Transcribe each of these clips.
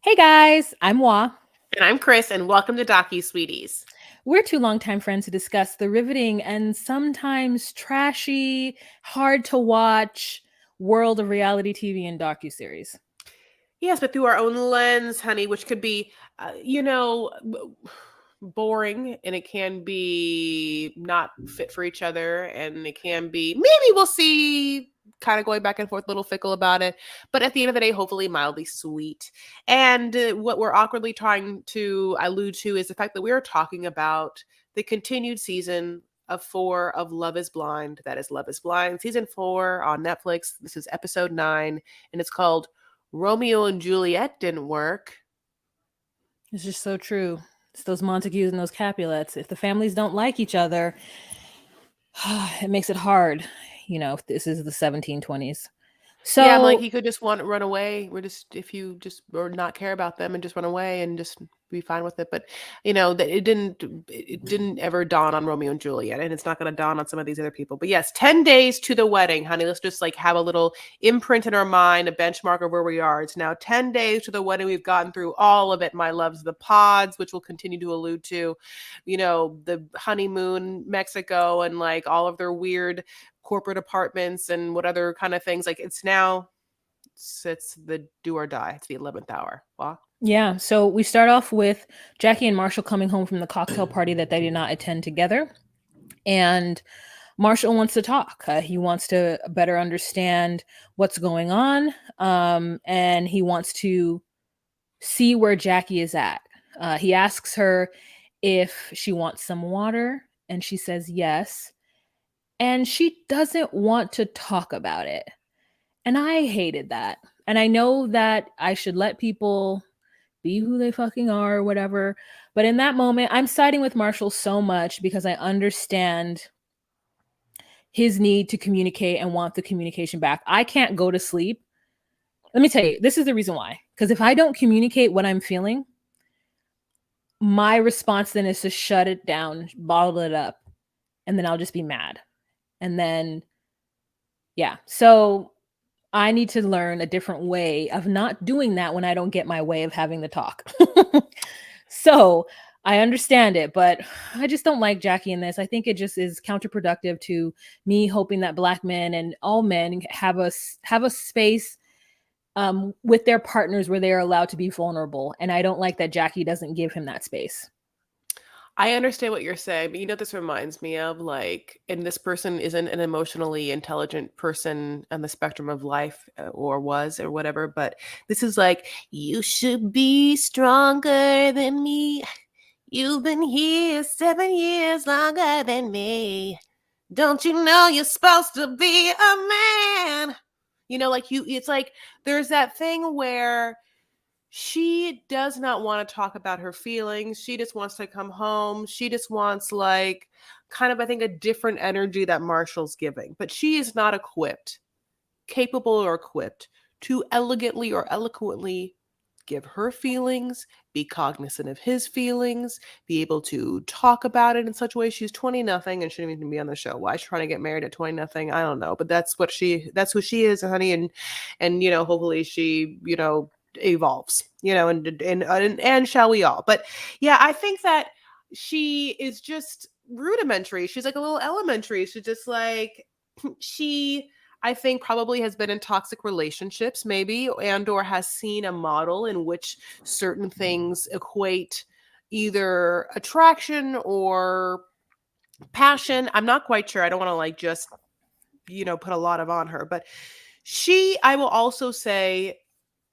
Hey guys, I'm Wa. And I'm Chris, and welcome to Docu Sweeties. We're two longtime friends who discuss the riveting and sometimes trashy, hard to watch world of reality TV and docuseries. Yes, but through our own lens, honey, which could be, boring, and it can be not fit for each other, and it can be maybe we'll see, kind of going back and forth, a little fickle about it, but at the end of the day, hopefully mildly sweet. And what we're awkwardly trying to allude to is the fact that we are talking about the continued season of 4 of Love is Blind. That is Love is Blind, season 4 on Netflix. This is episode 9, and it's called Romeo and Juliet Didn't Work. It's just so true. It's those Montagues and those Capulets. If the families don't like each other, it makes it hard. If this is the 1720s. Yeah, I'm like, So he could just want to run away. We're just, if you just or not care about them and just run away and just be fine with it. But that it didn't ever dawn on Romeo and Juliet, and it's not going to dawn on some of these other people. But yes, 10 days to the wedding, honey. Let's just like have a little imprint in our mind, a benchmark of where we are. It's now 10 days to the wedding. We've gotten through all of it, my loves. The pods, which we'll continue to allude to, the honeymoon, Mexico, and like all of their weird corporate apartments and what other kind of things. Like it's the do or die. It's the 11th hour. Wow. yeah, so we start off with Jackie and Marshall coming home from the cocktail party that they did not attend together. And Marshall wants to talk. He wants to better understand what's going on, and he wants to see where Jackie is at. He asks her if she wants some water, and she says yes. And she doesn't want to talk about it. And I hated that. And I know that I should let people be who they fucking are or whatever. But in that moment, I'm siding with Marshall so much because I understand his need to communicate and want the communication back. I can't go to sleep. Let me tell you, this is the reason why. Because if I don't communicate what I'm feeling, my response then is to shut it down, bottle it up, and then I'll just be mad. And then, yeah. So I need to learn a different way of not doing that when I don't get my way of having the talk. So I understand it, but I just don't like Jackie in this. I think it just is counterproductive to me hoping that Black men and all men have a space with their partners where they are allowed to be vulnerable. And I don't like that Jackie doesn't give him that space. I understand what you're saying, but this reminds me of like, and this person isn't an emotionally intelligent person on the spectrum of life, or was or whatever, but this is like, you should be stronger than me. You've been here 7 years longer than me. Don't you know you're supposed to be a man? It's like there's that thing where she does not want to talk about her feelings. She just wants to come home. She just wants like kind of, I think, a different energy that Marshall's giving. But she is not equipped, capable or equipped to elegantly or eloquently give her feelings, be cognizant of his feelings, be able to talk about it in such a way. She's 20 nothing and shouldn't even be on the show. Why she's trying to get married at 20 nothing? I don't know. But that's who she is, honey. And hopefully she, evolves, and shall we all. But yeah, I think that she is just rudimentary. She's like a little elementary. She's just like she I think probably has been in toxic relationships maybe, and or has seen a model in which certain things equate either attraction or passion. I'm not quite sure. I don't want to like just put a lot of on her, but I will also say,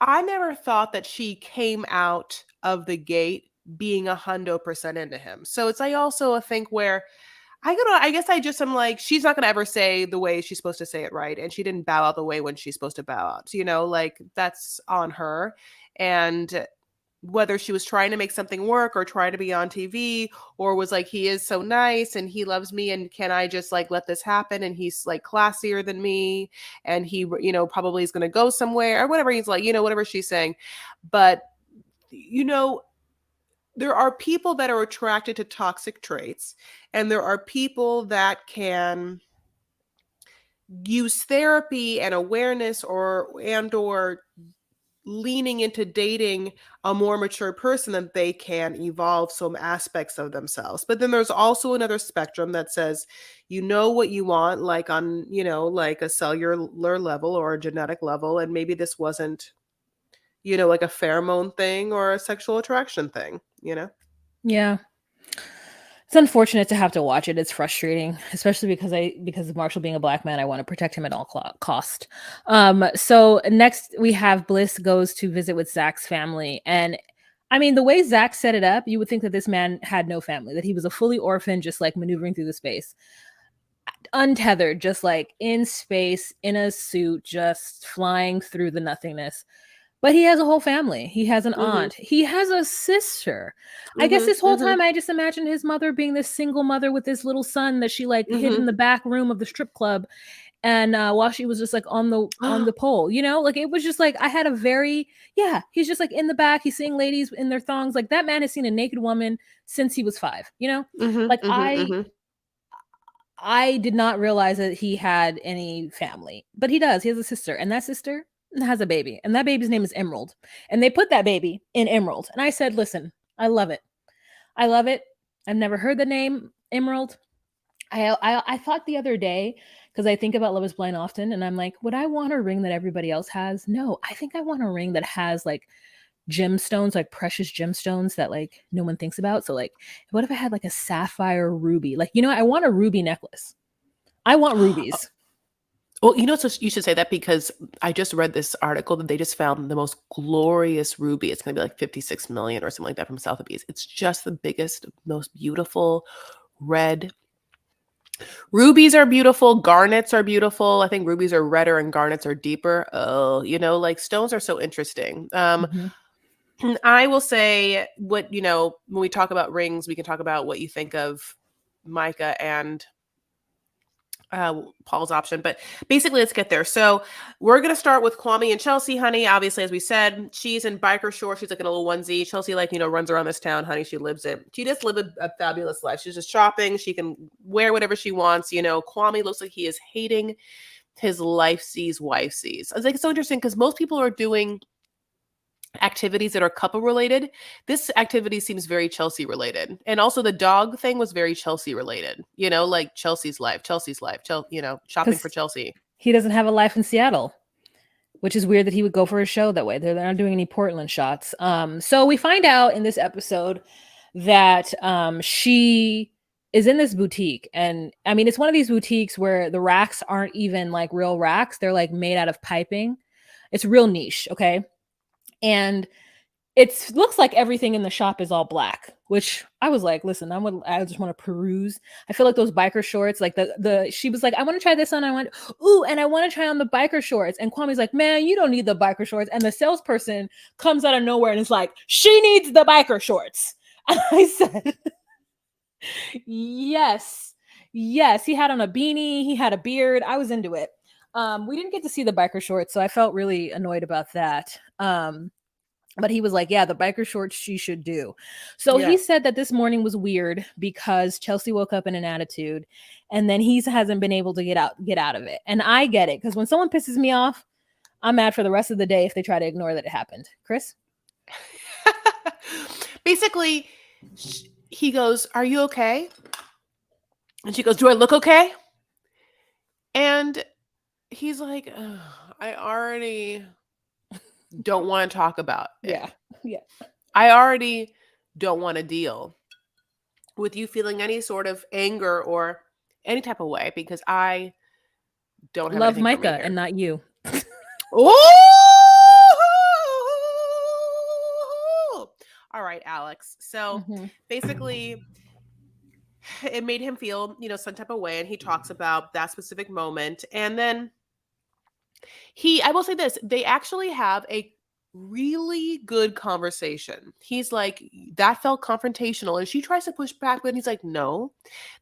I never thought that she came out of the gate being 100% into him. So it's like also a thing where I guess I just am like, she's not gonna ever say the way she's supposed to say it, right? And she didn't bow out the way when she's supposed to bow out. Like that's on her. And whether she was trying to make something work or trying to be on TV, or was like, he is so nice and he loves me, and can I just like let this happen, and he's like classier than me, and he probably is going to go somewhere or whatever, he's like, whatever she's saying. But there are people that are attracted to toxic traits, and there are people that can use therapy and awareness or leaning into dating a more mature person, that they can evolve some aspects of themselves. But then there's also another spectrum that says, you know what you want, like on, like a cellular level or a genetic level. And maybe this wasn't, like a pheromone thing or a sexual attraction thing. Yeah. It's unfortunate to have to watch it. It's frustrating, especially because of Marshall being a black man. I want to protect him at all cost. So next we have Bliss goes to visit with Zach's family, and I mean the way Zach set it up, you would think that this man had no family, that he was a fully orphan, just like maneuvering through the space, untethered, just like in space in a suit, just flying through the nothingness. But he has a whole family. He has an Mhm. aunt. He has a sister. I guess Mhm. this whole Mhm. time I just imagined his mother being this single mother with this little son that she like hid in Mhm. the back room of the strip club, and while she was just like on the pole, like it was just like I had a very yeah. He's just like in the back. He's seeing ladies in their thongs. Like that man has seen a naked woman since he was 5. Mhm. Like Mhm. Mhm. I did not realize that he had any family, but he does. He has a sister, and that sister has a baby, and that baby's name is Emerald. And they put that baby in Emerald. And I said, listen, I love it. I love it. I've never heard the name Emerald. I thought the other day, because I think about Love is Blind often, and I'm like, would I want a ring that everybody else has? No, I think I want a ring that has like gemstones, like precious gemstones that like no one thinks about. So like, what if I had like a sapphire ruby? Like, I want a ruby necklace. I want rubies. Well, so you should say that, because I just read this article that they just found the most glorious ruby. It's going to be like 56 million or something like that from Sotheby's. It's just the biggest, most beautiful red. Rubies are beautiful. Garnets are beautiful. I think rubies are redder and garnets are deeper. Oh, like stones are so interesting. Mhm. I will say when we talk about rings, we can talk about what you think of Micah and Paul's option. But basically, let's get there. So we're going to start with Kwame and Chelsea, honey. Obviously, as we said, she's in biker shorts. She's like in a little onesie. Chelsea, like, runs around this town, honey. She lives it. She just lives a fabulous life. She's just shopping. She can wear whatever she wants. Kwame looks like he is hating his life sees, wife sees. I was like, it's so interesting because most people are doing activities that are couple related. This activity seems very Chelsea related. And also the dog thing was very Chelsea related, like Chelsea's life, shopping for Because Chelsea. he doesn't have a life in Seattle, which is weird that he would go for a show that way. They're not doing any Portland shots. So we find out in this episode that she is in this boutique. And I mean, it's one of these boutiques where the racks aren't even like real racks, they're like made out of piping. It's real niche, okay? And it looks like everything in the shop is all black, which I was like, listen, I just want to peruse. I feel like those biker shorts, like she was like, I want to try this on. I went, ooh, and I want to try on the biker shorts. And Kwame's like, man, you don't need the biker shorts. And the salesperson comes out of nowhere and is like, she needs the biker shorts. And I said, yes, yes. He had on a beanie, he had a beard. I was into it. We didn't get to see the biker shorts, so I felt really annoyed about that. But he was like, yeah, the biker shorts she should do. So he Yeah. said that this morning was weird because Chelsea woke up in an attitude, and then he hasn't been able to get out of it. And I get it, because when someone pisses me off, I'm mad for the rest of the day if they try to ignore that it happened. Chris? Basically, he goes, are you okay? And she goes, do I look okay? And he's like, I already don't want to talk about it. Yeah. I already don't want to deal with you feeling any sort of anger or any type of way, because I don't have Love anything for me Micah and here. not you. Oh! All right, Alex. So basically, it made him feel, some type of way. And he talks about that specific moment. And then I will say this, they actually have a really good conversation. He's like, that felt confrontational. And she tries to push back, but he's like, no,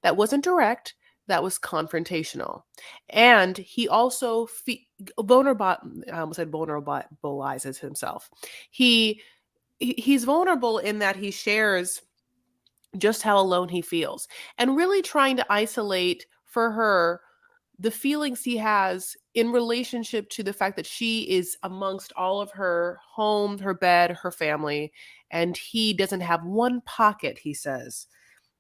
that wasn't direct. That was confrontational. And he also I almost said vulnerabilizes himself. He's vulnerable in that he shares just how alone he feels, and really trying to isolate for her the feelings he has in relationship to the fact that she is amongst all of her home, her bed, her family, and he doesn't have one pocket, he says,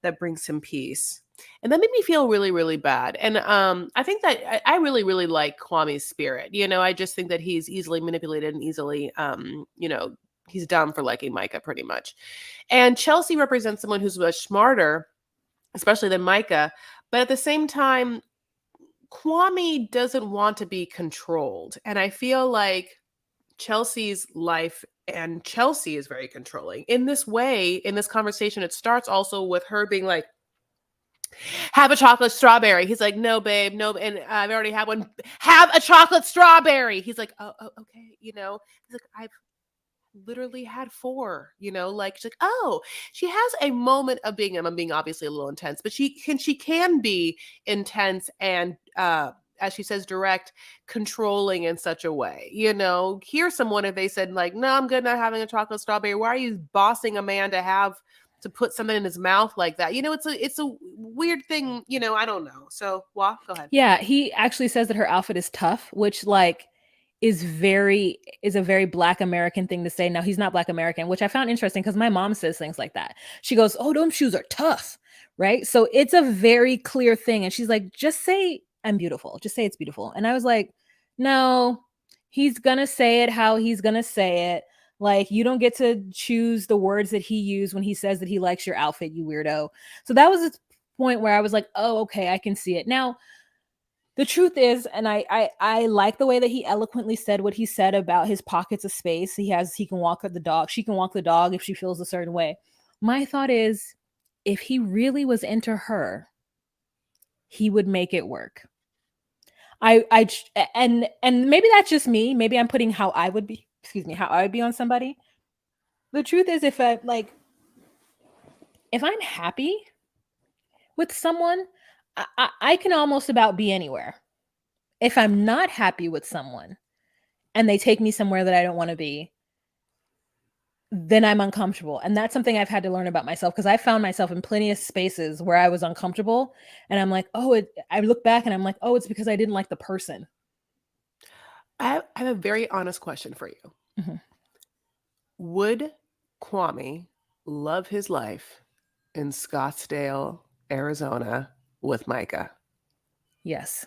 that brings him peace. And that made me feel really, really bad. And I think that I really, really like Kwame's spirit. I just think that he's easily manipulated and easily, he's dumb for liking Micah pretty much. And Chelsea represents someone who's much smarter, especially than Micah. But at the same time, Kwame doesn't want to be controlled. And I feel like Chelsea's life and Chelsea is very controlling. In this way, in this conversation, it starts also with her being like, have a chocolate strawberry. He's like, no, babe, no. And I've already had one. Have a chocolate strawberry. He's like, oh okay. He's like, I've literally had four, like she's like, oh, she has a moment of being, I'm being obviously a little intense, but she can be intense and as she says, direct, controlling in such a way. Here's someone, if they said like, no, I'm good not having a chocolate strawberry, why are you bossing a man to put something in his mouth like that? It's a weird thing, I don't know. So go ahead. Yeah, he actually says that her outfit is tough, which like is a very Black American thing to say. Now he's not Black American, which I found interesting because my mom says things like that. She goes, "Oh, those shoes are tough," right? So it's a very clear thing, and she's like, "Just say I'm beautiful. Just say it's beautiful." And I was like, "No, he's gonna say it how he's gonna say it. Like you don't get to choose the words that he used when he says that he likes your outfit, you weirdo." So that was a point where I was like, "Oh, okay, I can see it now." The truth is, and I like the way that he eloquently said what he said about his pockets of space. He can walk the dog. She can walk the dog if she feels a certain way. My thought is, if he really was into her, he would make it work. And maybe that's just me. Maybe I'm putting how I would be. Excuse me, how I would be on somebody. The truth is, if I'm happy with someone, I can almost about be anywhere. If I'm not happy with someone and they take me somewhere that I don't want to be, then I'm uncomfortable. And that's something I've had to learn about myself because I found myself in plenty of spaces where I was uncomfortable. And I'm like, I look back and I'm like, oh, it's because I didn't like the person. I have a very honest question for you. Mm-hmm. Would Kwame love his life in Scottsdale, Arizona with Micah? Yes.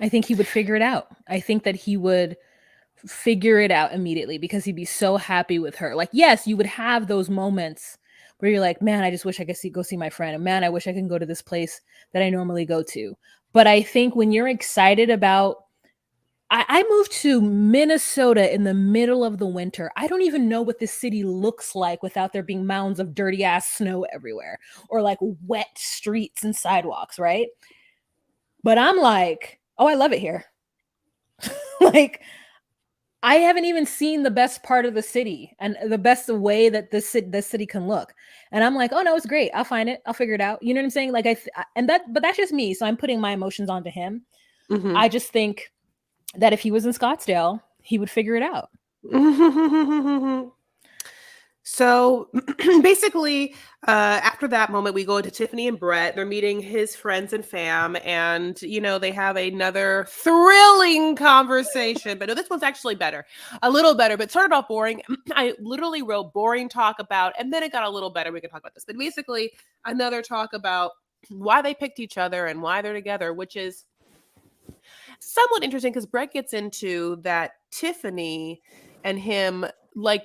I think he would figure it out. I think that he would figure it out immediately because he'd be so happy with her. Like, yes, you would have those moments where you're like, man, I just wish I could go see my friend. And man, I wish I can go to this place that I normally go to. But I think when you're excited about, I moved to Minnesota in the middle of the winter. I don't even know what this city looks like without there being mounds of dirty ass snow everywhere or like wet streets and sidewalks, right? But I'm like, oh, I love it here. Like, I haven't even seen the best part of the city and the best way that the city can look. And I'm like, oh no, it's great. I'll find it. I'll figure it out. You know what I'm saying? Like but that's just me. So I'm putting my emotions onto him. Mm-hmm. I just think that if he was in Scottsdale, he would figure it out. So basically, after that moment, we go into Tiffany and Brett. They're meeting his friends and fam, and they have another thrilling conversation. But no, this one's actually better, a little better. But started off boring. I literally wrote boring talk about, and then it got a little better. We can talk about this, but basically, another talk about why they picked each other and why they're together, which is somewhat interesting because Brett gets into that Tiffany and him like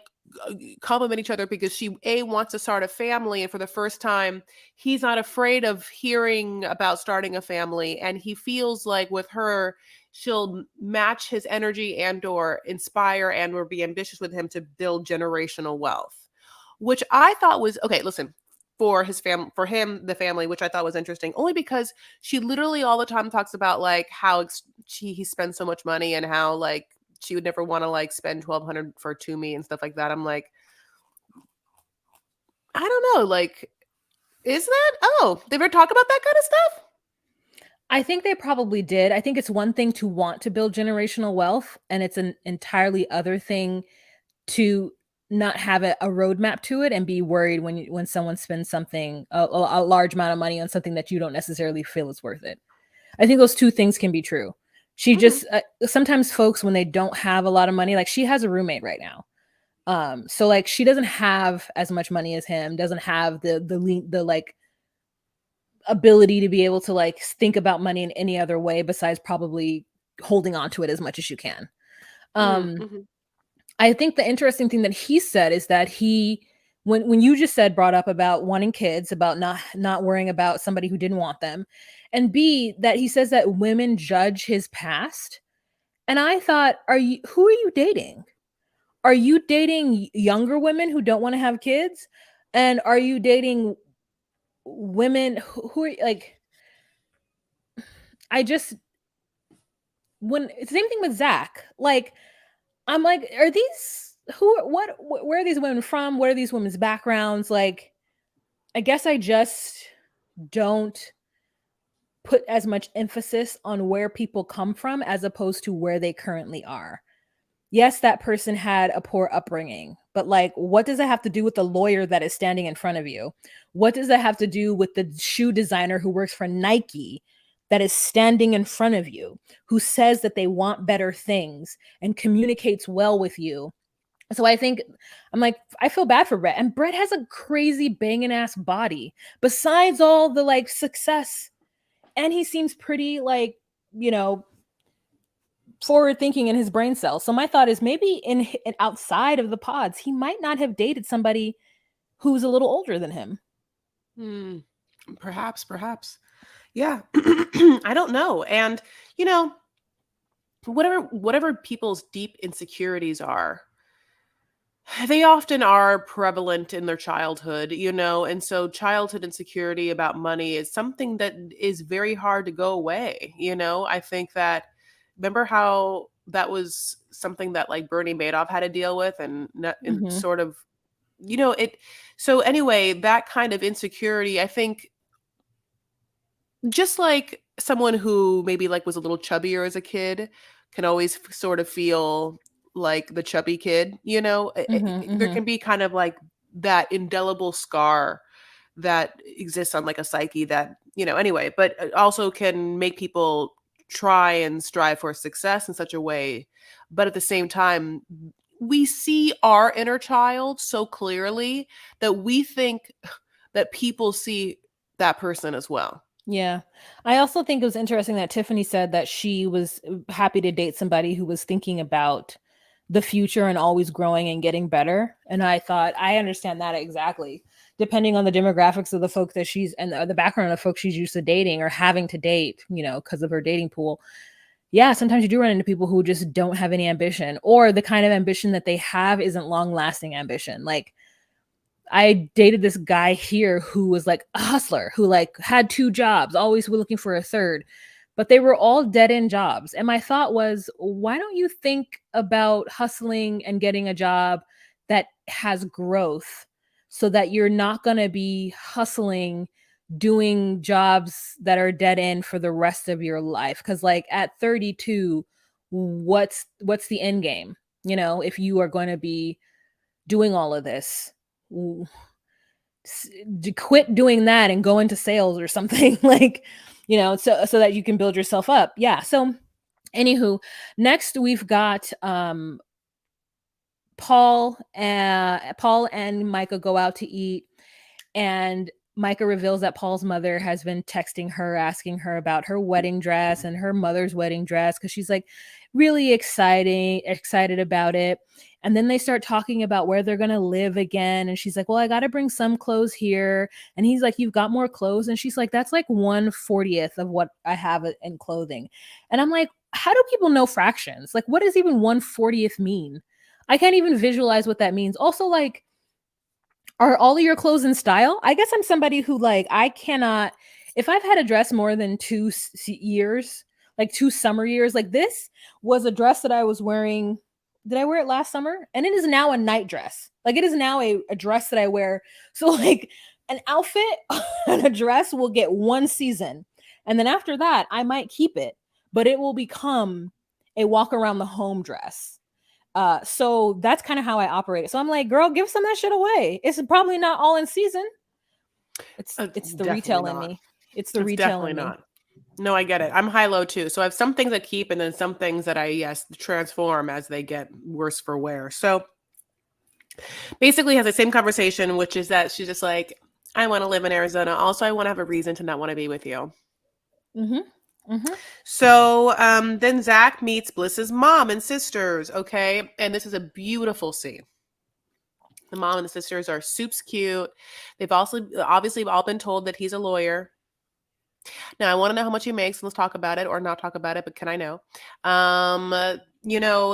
compliment each other because she wants to start a family, and for the first time he's not afraid of hearing about starting a family, and he feels like with her she'll match his energy and or inspire and or be ambitious with him to build generational wealth, which I thought was okay. Listen, for his family, for him, the family, which I thought was interesting, only because she literally all the time talks about like how he spends so much money and how like she would never want to like spend $1,200 for Toomey and stuff like that. I'm like, I don't know, like, is that? Oh, they ever talk about that kind of stuff? I think they probably did. I think it's one thing to want to build generational wealth, and it's an entirely other thing to not have a roadmap to it and be worried when someone spends something a large amount of money on something that you don't necessarily feel is worth it. I think those two things can be true. She Mhm. just sometimes folks when they don't have a lot of money, like she has a roommate right now. So like she doesn't have as much money as him, doesn't have the like ability to be able to like think about money in any other way besides probably holding on to it as much as you can. Um Mhm. I think the interesting thing that he said is that he when you just said brought up about wanting kids, about not worrying about somebody who didn't want them, and B that he says that women judge his past. And I thought, are you who are you dating? Are you dating younger women who don't want to have kids? And are you dating women who are like I just when same thing with Zach. Like I'm like, are these where are these women from? What are these women's backgrounds? Like, I guess I just don't put as much emphasis on where people come from as opposed to where they currently are. Yes, that person had a poor upbringing, but like, what does it have to do with the lawyer that is standing in front of you? What does it have to do with the shoe designer who works for Nike that is standing in front of you, who says that they want better things and communicates well with you? So I think I'm like, I feel bad for Brett. And Brett has a crazy banging ass body besides all the like success. And he seems pretty like, you know, forward thinking in his brain cells. So my thought is maybe in outside of the pods, he might not have dated somebody who's a little older than him. Hmm. Perhaps, perhaps. Yeah. I don't know. And you know, whatever people's deep insecurities are, they often are prevalent in their childhood, and so childhood insecurity about money is something that is very hard to go away. I think that remember how that was something that like Bernie Madoff had to deal with and Mm-hmm. sort of it so anyway, that kind of insecurity, I think just like someone who maybe like was a little chubbier as a kid can always sort of feel like the chubby kid. Mm-hmm. There Mm-hmm. can be kind of like that indelible scar that exists on like a psyche that anyway, but it also can make people try and strive for success in such a way. But at the same time, we see our inner child so clearly that we think that people see that person as well. Yeah. I also think it was interesting that Tiffany said that she was happy to date somebody who was thinking about the future and always growing and getting better. And I thought, I understand that exactly. Depending on the demographics of the folk that she's and the background of folks she's used to dating or having to date, because of her dating pool. Yeah, sometimes you do run into people who just don't have any ambition, or the kind of ambition that they have isn't long lasting ambition. Like, I dated this guy here who was like a hustler who like had two jobs, always were looking for a third, but they were all dead end jobs. And my thought was, why don't you think about hustling and getting a job that has growth so that you're not going to be hustling doing jobs that are dead end for the rest of your life? Cuz like at 32, what's the end game? If you are going to be doing all of this, quit doing that and go into sales or something like so that you can build yourself up. Yeah. So anywho, next we've got Paul and Micah go out to eat, and Micah reveals that Paul's mother has been texting her, asking her about her wedding dress and her mother's wedding dress because she's like really excited about it. And then they start talking about where they're going to live again. And she's like, well, I got to bring some clothes here. And he's like, you've got more clothes. And she's like, that's like 1/40th of what I have in clothing. And I'm like, how do people know fractions? Like, what does even 1/40th mean? I can't even visualize what that means. Also, like, are all of your clothes in style? I guess I'm somebody who like I cannot if I've had a dress more than 2 years, like 2 summer years, like this was a dress that I was wearing. Did I wear it last summer? And it is now a night dress. Like it is now a dress that I wear. So like an outfit and a dress will get one season. And then after that, I might keep it, but it will become a walk around the home dress. So that's kind of how I operate. So I'm like, girl, give some of that shit away. It's probably not all in season. It's the Definitely retail in not. me. It's the It's retail definitely in me. not. No, I get it. I'm high low too. So I have some things I keep and then some things that I, yes, transform as they get worse for wear. So basically has the same conversation, which is that she's just like, I want to live in Arizona. Also, I want to have a reason to not want to be with you. Mm-hmm. Mm-hmm. So then Zach meets Bliss's mom and sisters. Okay. And this is a beautiful scene. The mom and the sisters are soups cute. They've also obviously all been told that he's a lawyer. Now I want to know how much he makes. Let's talk about it or not talk about it, but can I know?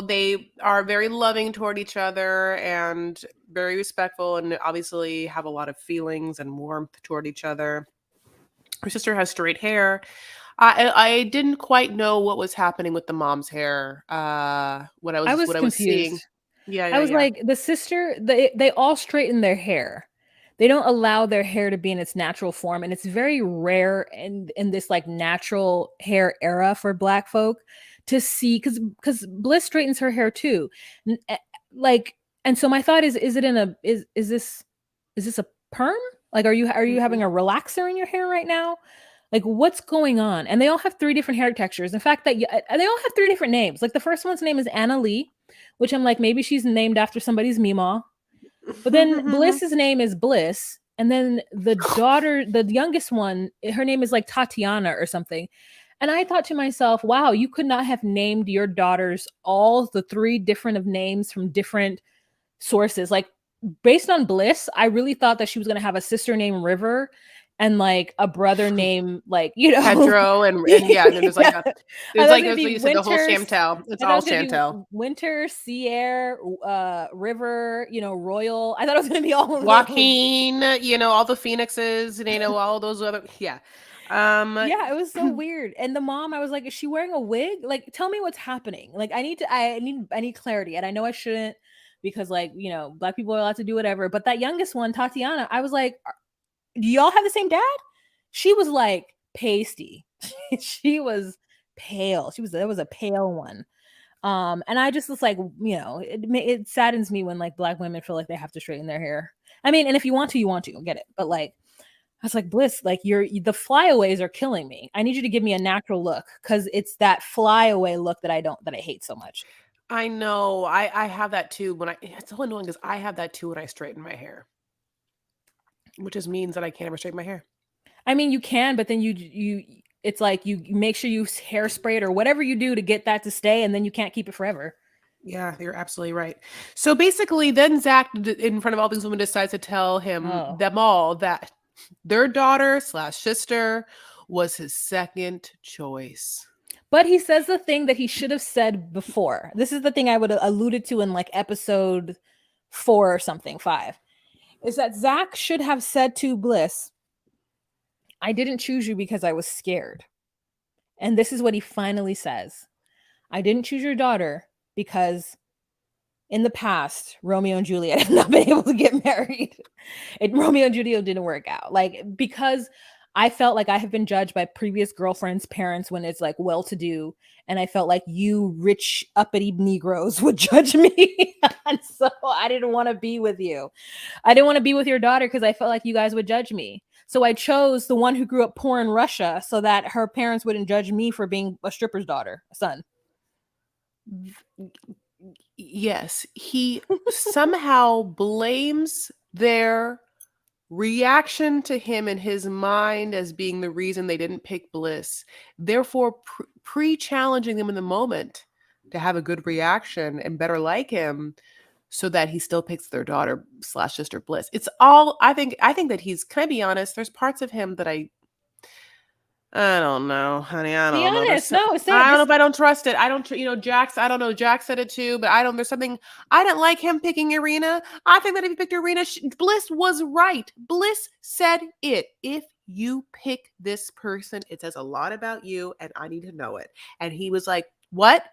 They are very loving toward each other and very respectful and obviously have a lot of feelings and warmth toward each other. Her sister has straight hair. I didn't quite know what was happening with the mom's hair. I was What I was seeing. confused. Yeah, I yeah, was yeah. like, the sister, they all straighten their hair. They don't allow their hair to be in its natural form, and it's very rare in this like natural hair era for Black folk to see because Bliss straightens her hair too, like, and so my thought is it in a is this a perm? Like, are you having Mhm. a relaxer in your hair right now? Like, what's going on? And they all have three different hair textures. In fact, they all have three different names. Like the first one's name is Anna Lee, which I'm like, maybe she's named after somebody's Meemaw. But then Bliss's name is Bliss. And then the daughter, the youngest one, her name is like Tatiana or something. And I thought to myself, wow, you could not have named your daughters all the three different of names from different sources. Like, based on Bliss, I really thought that she was going to have a sister named River and like a brother named, like, Pedro and yeah, and then yeah. I there's thought it was like going to that's be what you said, the whole Winter. Chantel. It's I thought it all was going to be Chantel. Winter, Sierra, River, Royal. I thought it was going to be all of those. Joaquin, all the phoenixes, and all those other, yeah. Um Yeah, it was so weird. And the mom, I was like, is she wearing a wig? Like, tell me what's happening. Like, I need clarity. And I know I shouldn't because, like, Black people are allowed to do whatever. But that youngest one, Tatiana, I was like, do y'all have the same dad? She was like pasty. She was pale. There was a pale one. And I just was like, it saddens me when like Black women feel like they have to straighten their hair. I mean, and if you want to, you want to get it. But like, I was like, Bliss, like the flyaways are killing me. I need you to give me a natural look because it's that flyaway look that I hate so much. I know. I have that too when I it's so annoying because I have that too when I straighten my hair, which just means that I can't ever straighten my hair. I mean, you can, but then you it's like you make sure you hairspray it or whatever you do to get that to stay, and then you can't keep it forever. Yeah, you're absolutely right. So basically, then Zach, in front of all these women, decides to tell Oh. them all that their daughter slash sister was his second choice. But he says the thing that he should have said before. This is the thing I would have alluded to in like episode 4 or something, 5. Is that Zach should have said to Bliss, I didn't choose you because I was scared. And this is what he finally says. I didn't choose your daughter because in the past, Romeo and Juliet have not been able to get married. Romeo and Juliet didn't work out. Like, because I felt like I have been judged by previous girlfriends' parents when it's like well to do. And I felt like you rich, uppity Negroes would judge me. And so I didn't want to be with you. I didn't want to be with your daughter because I felt like you guys would judge me. So I chose the one who grew up poor in Russia so that her parents wouldn't judge me for being a stripper's daughter, son. Yes, he somehow blames their reaction to him in his mind as being the reason they didn't pick Bliss, therefore pre-challenging them in the moment to have a good reaction and better like him so that he still picks their daughter slash sister Bliss. It's all I think that he's, can I be honest, there's parts of him that I don't know, honey. I Be don't know. honest. No, say it. I don't know Just if I don't trust it. I don't, Jax. I don't know. Jax said it too, but I don't. There's something I didn't like him picking Irina. I think that if he picked Irina, Bliss was right. Bliss said it. If you pick this person, it says a lot about you, and I need to know it. And he was like, "What?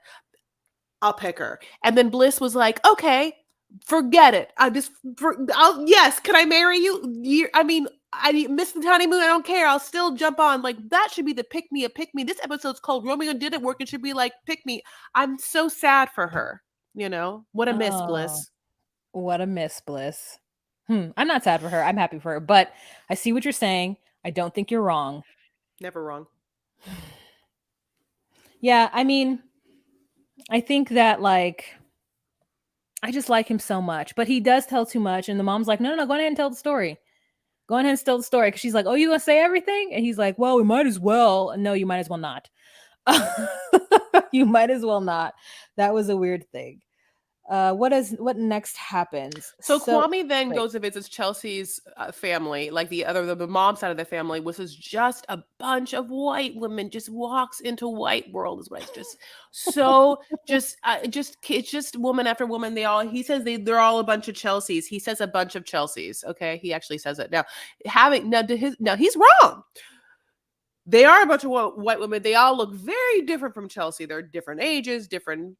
I'll pick her." And then Bliss was like, "Okay, forget it. Yes, can I marry you? I mean, I missed the honeymoon. I don't care. I'll still jump on. Like, that should be the pick me, a pick me. This episode's called Romeo Didn't Work. It should be like pick me. I'm so sad for her. What a miss, oh, Bliss. what a miss, Bliss. I'm not sad for her. I'm happy for her. But I see what you're saying. I don't think you're wrong. Never wrong. Yeah, I mean, I think that like I just like him so much, but he does tell too much, and the mom's like, no, go ahead and tell the story. Go ahead and tell the story, because she's like, oh, you gonna say everything? And he's like, well, we might as well. No, you might as well not. You might as well not. That was a weird thing. What next happens? So So Kwame then wait. goes and visits Chelsea's family, like the mom side of the family, which is just a bunch of white women. Just walks into white world is what it's just so just it's just woman after woman. He says they're all a bunch of Chelseas. He says a bunch of Chelseas. Okay, he actually says it now. He's wrong. They are a bunch of white women. They all look very different from Chelsea. They're different ages, different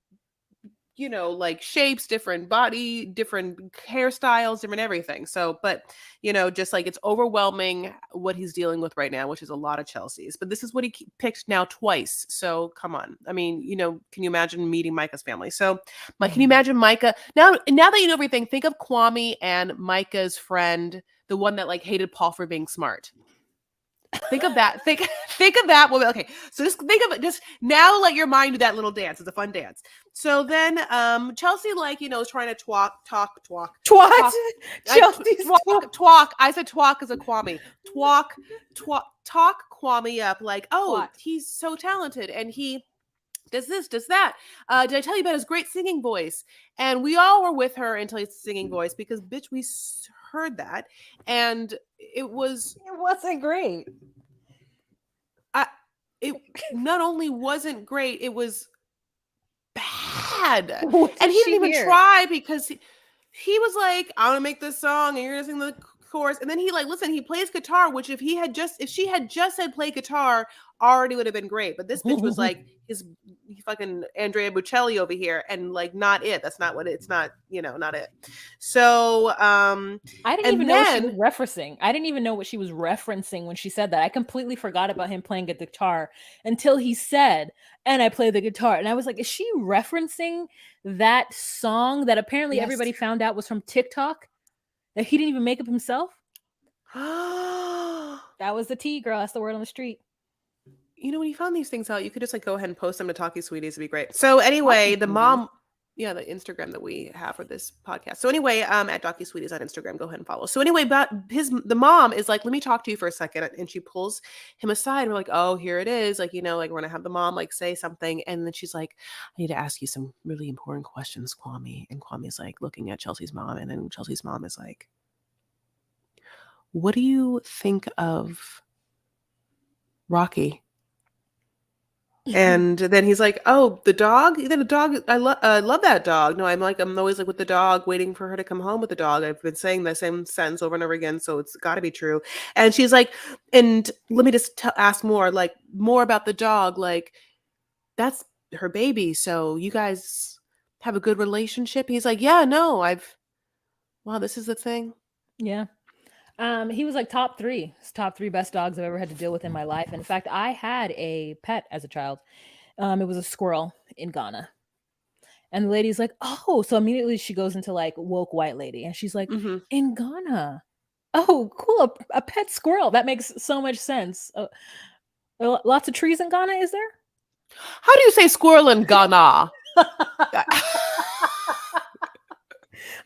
like shapes, different body, different hairstyles, different everything. So, but just like it's overwhelming what he's dealing with right now, which is a lot of Chelsea's. But this is what he picked now twice. So come on. I mean, can you imagine meeting Micah's family? So, like, can you imagine Micah now that you know everything? Think of Kwame and Micah's friend, the one that like hated Paul for being smart. Think of that. Think of that woman. Okay, so just think of it. Just now, let your mind do that little dance. It's a fun dance. So then, Chelsea, like is trying to talk. Chelsea's Twalk. I said twalk as a Kwame. Talk Kwame up. Like, oh, twat. he's so talented, and he does this, does that. Did I tell you about his great singing voice? And we all were with her until his singing voice because, bitch, we heard that, and it wasn't great. It not only wasn't great, it was bad. And he didn't even try because he was like, I want to make this song and you're gonna sing the chorus. And then he he plays guitar, which if she had just said play guitar, already would have been great. But this bitch was like his fucking Andrea Bocelli over here, and like not it. That's not what it's not, not it. So I didn't even know what she was referencing. I didn't even know what she was referencing when she said that. I completely forgot about him playing a guitar until he said, and I play the guitar. And I was like, is she referencing that song that apparently everybody found out was from TikTok? That he didn't even make up himself? That was the tea, girl. That's the word on the street. When you found these things out, you could just like go ahead and post them to Talkie Sweeties. It'd be great. So anyway, the mom, the Instagram that we have for this podcast. So anyway, at Talkie Sweeties on Instagram, go ahead and follow. So anyway, but the mom is like, let me talk to you for a second. And she pulls him aside. And we're like, oh, here it is. Like, like we're going to have the mom like say something. And then she's like, I need to ask you some really important questions, Kwame. And Kwame's like looking at Chelsea's mom. And then Chelsea's mom is like, what do you think of Rocky? And then he's like, oh, the dog? The dog, I love that dog. No, I'm always like with the dog, waiting for her to come home with the dog. I've been saying the same sentence over and over again, so it's got to be true. And she's like, and let me just ask more about the dog. Like, that's her baby, so you guys have a good relationship? He's like, yeah, no, wow, this is the thing. Yeah. He was like top 3 best dogs I've ever had to deal with in my life. In fact, I had a pet as a child. It was a squirrel in Ghana. And the lady's like, oh, so immediately she goes into like woke white lady. And she's like, in Ghana. Oh, cool. A pet squirrel. That makes so much sense. Lots of trees in Ghana, is there? How do you say squirrel in Ghana?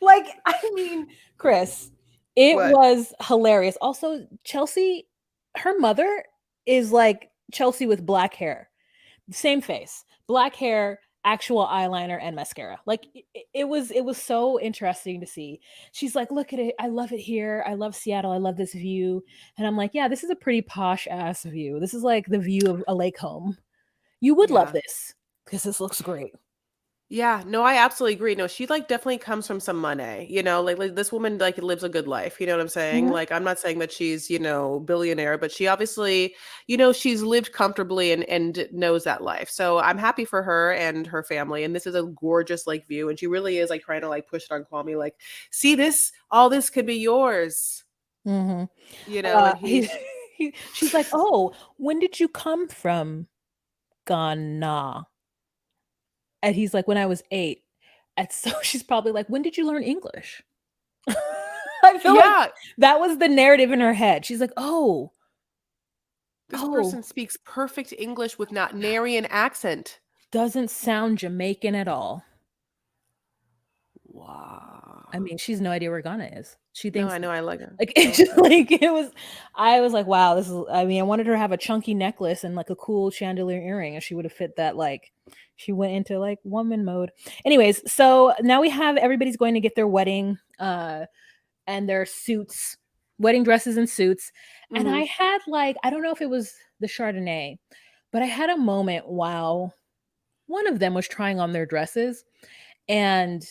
Like, I mean, Chris, it was hilarious. Also, Chelsea, her mother is like Chelsea with black hair. Same face, black hair, actual eyeliner and mascara. Like it was so interesting to see. She's like, look at it. I love it here. I love Seattle. I love this view. And I'm like, yeah, this is a pretty posh ass view. This is like the view of a lake home. You would love this because this looks great. Yeah, no, I absolutely agree. No, she like definitely comes from some money, like this woman like lives a good life. You know what I'm saying? Like, I'm not saying that she's, billionaire, but she obviously, she's lived comfortably and knows that life. So I'm happy for her and her family. And this is a gorgeous like view. And she really is like trying to like push it on Kwame, like, see this, all this could be yours. And she's like, oh, when did you come from Ghana? And he's like, when I was 8. And so she's probably like, when did you learn English? I feel like that was the narrative in her head. She's like, oh, This Oh, person speaks perfect English with not nary an accent. doesn't sound Jamaican at all. I Wow. mean, she's no idea where Ghana is. She No, thinks I know. I like her. like I it's like just her. like it was. I was like, wow, this is. I mean, I wanted her to have a chunky necklace and like a cool chandelier earring, and she would have fit that. Like, she went into like woman mode. Anyways, so now we have everybody's going to get their wedding, and their suits, wedding dresses and suits, and I Mm-hmm. had like I don't know if it was the Chardonnay, but I had a moment while one of them was trying on their dresses and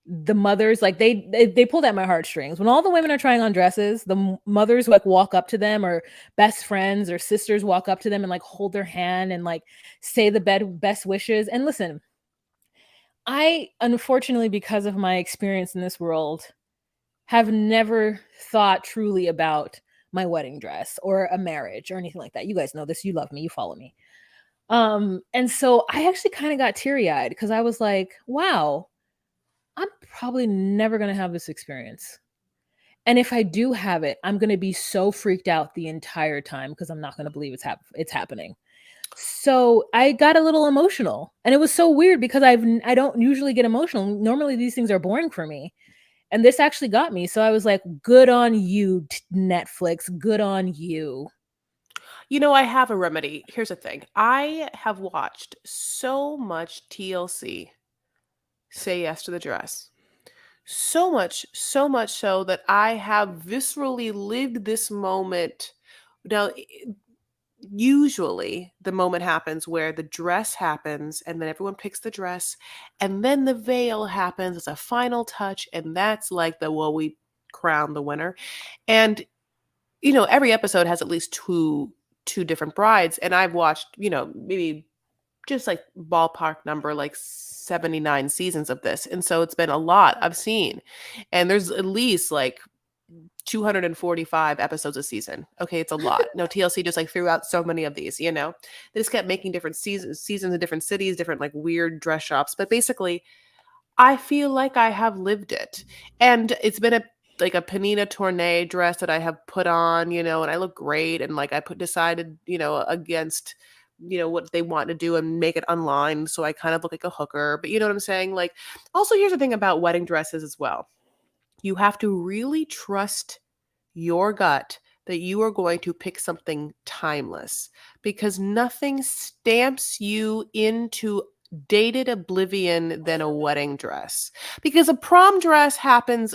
the mothers like they pulled at my heartstrings when all the women are trying on dresses. Mothers like walk up to them, or best friends or sisters walk up to them and like hold their hand and like say the best wishes. And listen, I unfortunately, because of my experience in this world, have never thought truly about my wedding dress or a marriage or anything like that. You guys know this, you love me, you follow me. And so I actually kind of got teary-eyed because I was like, wow, I'm probably never going to have this experience. And if I do have it, I'm going to be so freaked out the entire time because I'm not going to believe it's happening. So I got a little emotional, and it was so weird because I don't usually get emotional. Normally these things are boring for me, and this actually got me. So I was like, good on you, Netflix. Good on you. You know, I have a remedy. Here's the thing. I have watched so much TLC, Say Yes to the Dress. So much so that I have viscerally lived this moment. Now, usually the moment happens where the dress happens and then everyone picks the dress and then the veil happens as a final touch, and that's like the well, we crown the winner. And every episode has at least two different brides, and I've watched, maybe just like ballpark number like 79 seasons of this. And so it's been a lot I've seen. And there's at least like 245 episodes a season. Okay, it's a lot. No, TLC just like threw out so many of these, They just kept making different seasons in different cities, different like weird dress shops. But basically, I feel like I have lived it. And it's been a Panina Tournay dress that I have put on, and I look great. And like decided, against, what they want to do and make it online. So I kind of look like a hooker. But you know what I'm saying? Like, also, here's the thing about wedding dresses as well. You have to really trust your gut that you are going to pick something timeless, because nothing stamps you into dated oblivion than a wedding dress. Because a prom dress happens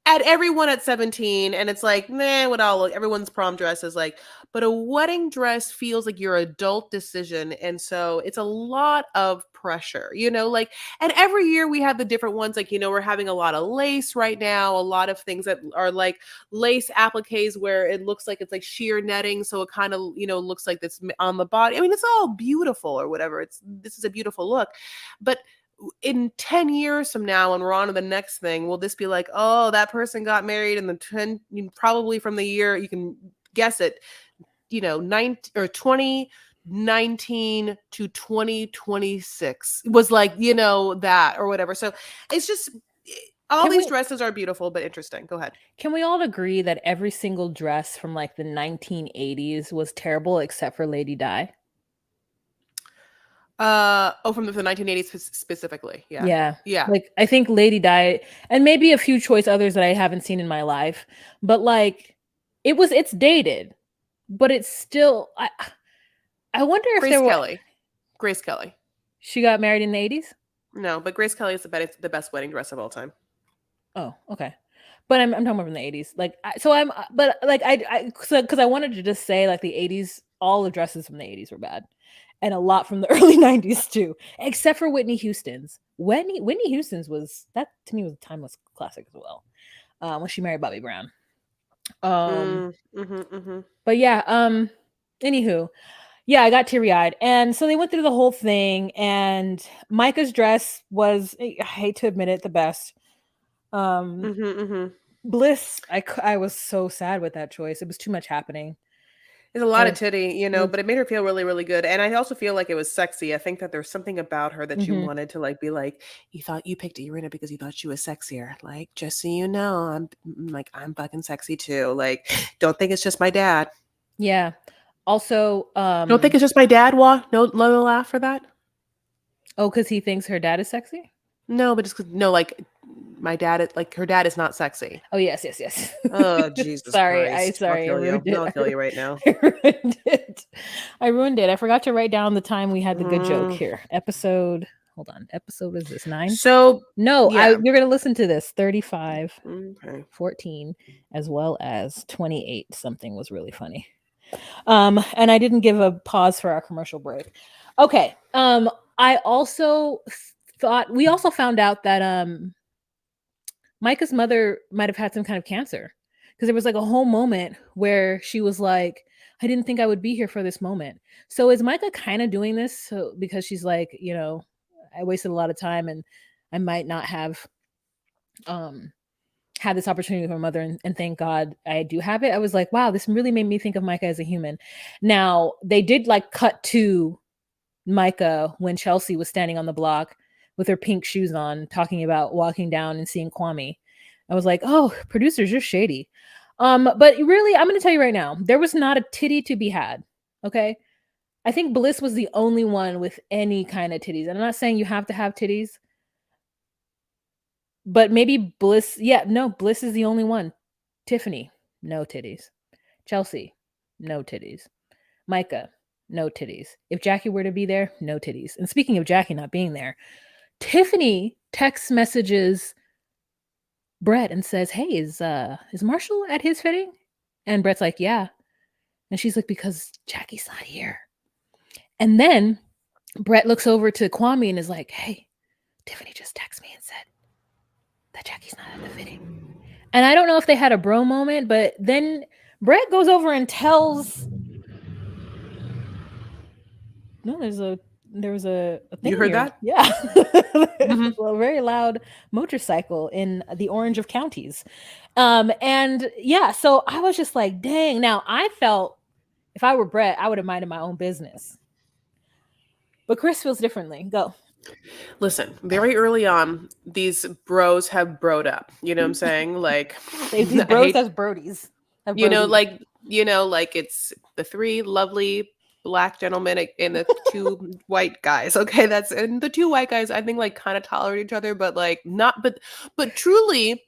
at everyone at 17, and it's like, nah, what all look, everyone's prom dress is like, but a wedding dress feels like your adult decision. And so it's a lot of pressure, like, and every year we have the different ones, like, we're having a lot of lace right now, a lot of things that are like lace appliques where it looks like it's like sheer netting, so it kind of, looks like it's on the body. I mean, it's all beautiful or whatever, this is a beautiful look. But in 10 years from now, when we're on to the next thing, will this be like, oh, that person got married in the 10, probably from the year, you can guess it, 2019 to 2026 was like, that or whatever. So it's just, all Can these we dresses are beautiful, but interesting. Go ahead. can we all agree that every single dress from like the 1980s was terrible except for Lady Di? From the 1980s specifically. Yeah. Yeah. Yeah. Like I think Lady Di and maybe a few choice others that I haven't seen in my life, but like it's dated, but it's still I wonder if Grace there were Kelly. Grace Kelly. she got married in the 80s? No, but Grace Kelly is the best wedding dress of all time. Oh, okay. But I'm talking about from the 80s. Like so I'm but like I cuz I wanted to just say like the 80s, all the dresses from the 80s were bad. And a lot from the early 90s too, except for Whitney Houston's. Whitney Houston's was that to me was a timeless classic as well. When she married Bobby Brown. Um Mm-hmm. but yeah, anywho, yeah, I got teary-eyed. And so they went through the whole thing, and Micah's dress was, I hate to admit it, the best. Um Mm-hmm. Mm-hmm. Bliss, I was so sad with that choice. It was too much happening. It's a lot of But titty, it was but it made her feel really, really good. And I also feel like it was sexy. I think that there's something about her that you mhm. wanted to like be like, you thought you picked Irina because you thought she was sexier. Like, just so you know, I'm fucking sexy too. Like, don't think it's just my dad. Yeah. Also, Don't think it's just my dad. No laugh for that. oh, because he thinks her dad is sexy. No, but just no, like my dad, like her dad is not sexy. Oh yes, yes, yes. Oh, Jesus Christ. I'll I kill you. ruined it. I'll kill you right now. I ruined it. I ruined it. I forgot to write down the time we had the good joke Mm. here. Episode. Hold on. Episode is this 9? So, No, yeah. you're gonna listen to this. 35, Okay. 14, as well as 28. Something was really funny. And I didn't give a pause for our commercial break. Okay. I also thought we also found out that Micah's mother might have had some kind of cancer, because there was like a whole moment where she was like, I didn't think I would be here for this moment. So is Micah kind of doing this because she's like, I wasted a lot of time and I might not have had this opportunity with my mother, and thank God I do have it. I was like, wow, this really made me think of Micah as a human. Now, they did like cut to Micah when Chelsea was standing on the block with her pink shoes on, talking about walking down and seeing Kwame. I was like, oh, producers, you're shady. But really, I'm gonna tell you right now, there was not a titty to be had. Okay. I think Bliss was the only one with any kind of titties. And I'm not saying you have to have titties, but maybe Bliss, yeah, no, Bliss is the only one. Tiffany, no titties. Chelsea, no titties. Micah, no titties. If Jackie were to be there, no titties. And speaking of Jackie not being there, Tiffany text messages Brett and says, "Hey, is Marshall at his fitting?" And Brett's like, "Yeah." And she's like, "Because Jackie's not here." And then Brett looks over to Kwame and is like, "Hey, Tiffany just texted me and said that Jackie's not at the fitting." And I don't know if they had a bro moment, but then Brett goes over and tells. No, there was a thing You heard here. that? Yeah. Mm-hmm. A very loud motorcycle in the orange of counties. And yeah, so I was just like, dang. Now I felt if I were Brett, I would have minded my own business. But Chris feels differently. Go. Listen, very early on, these bros have broed up. You know what I'm saying? Like, These I bros hate, as Brodies. Have you know, Brodies. like, like it's the three lovely black gentlemen and the two white guys. Okay, and the two white guys, I think, like, kind of tolerate each other, but like not, but truly.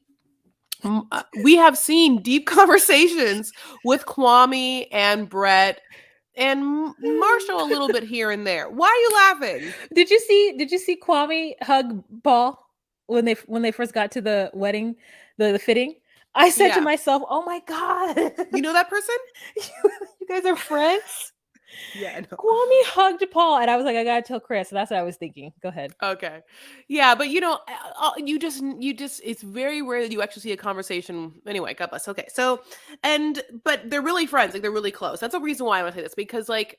We have seen deep conversations with Kwame and Brett and Marshall a little bit here and there. Why are you laughing? Did you see Kwame hug Paul when they first got to the wedding, the fitting? I said to Yeah. myself, "Oh my god, You know that person? you guys are friends." Yeah, I know. Kwame hugged Paul, and I was like, "I gotta tell Chris." So that's what I was thinking. Go ahead. Okay. Yeah, but you just it's very rare that you actually see a conversation. Anyway, God bless. Okay. So, but they're really friends, like they're really close. That's a reason why I want to say this, because like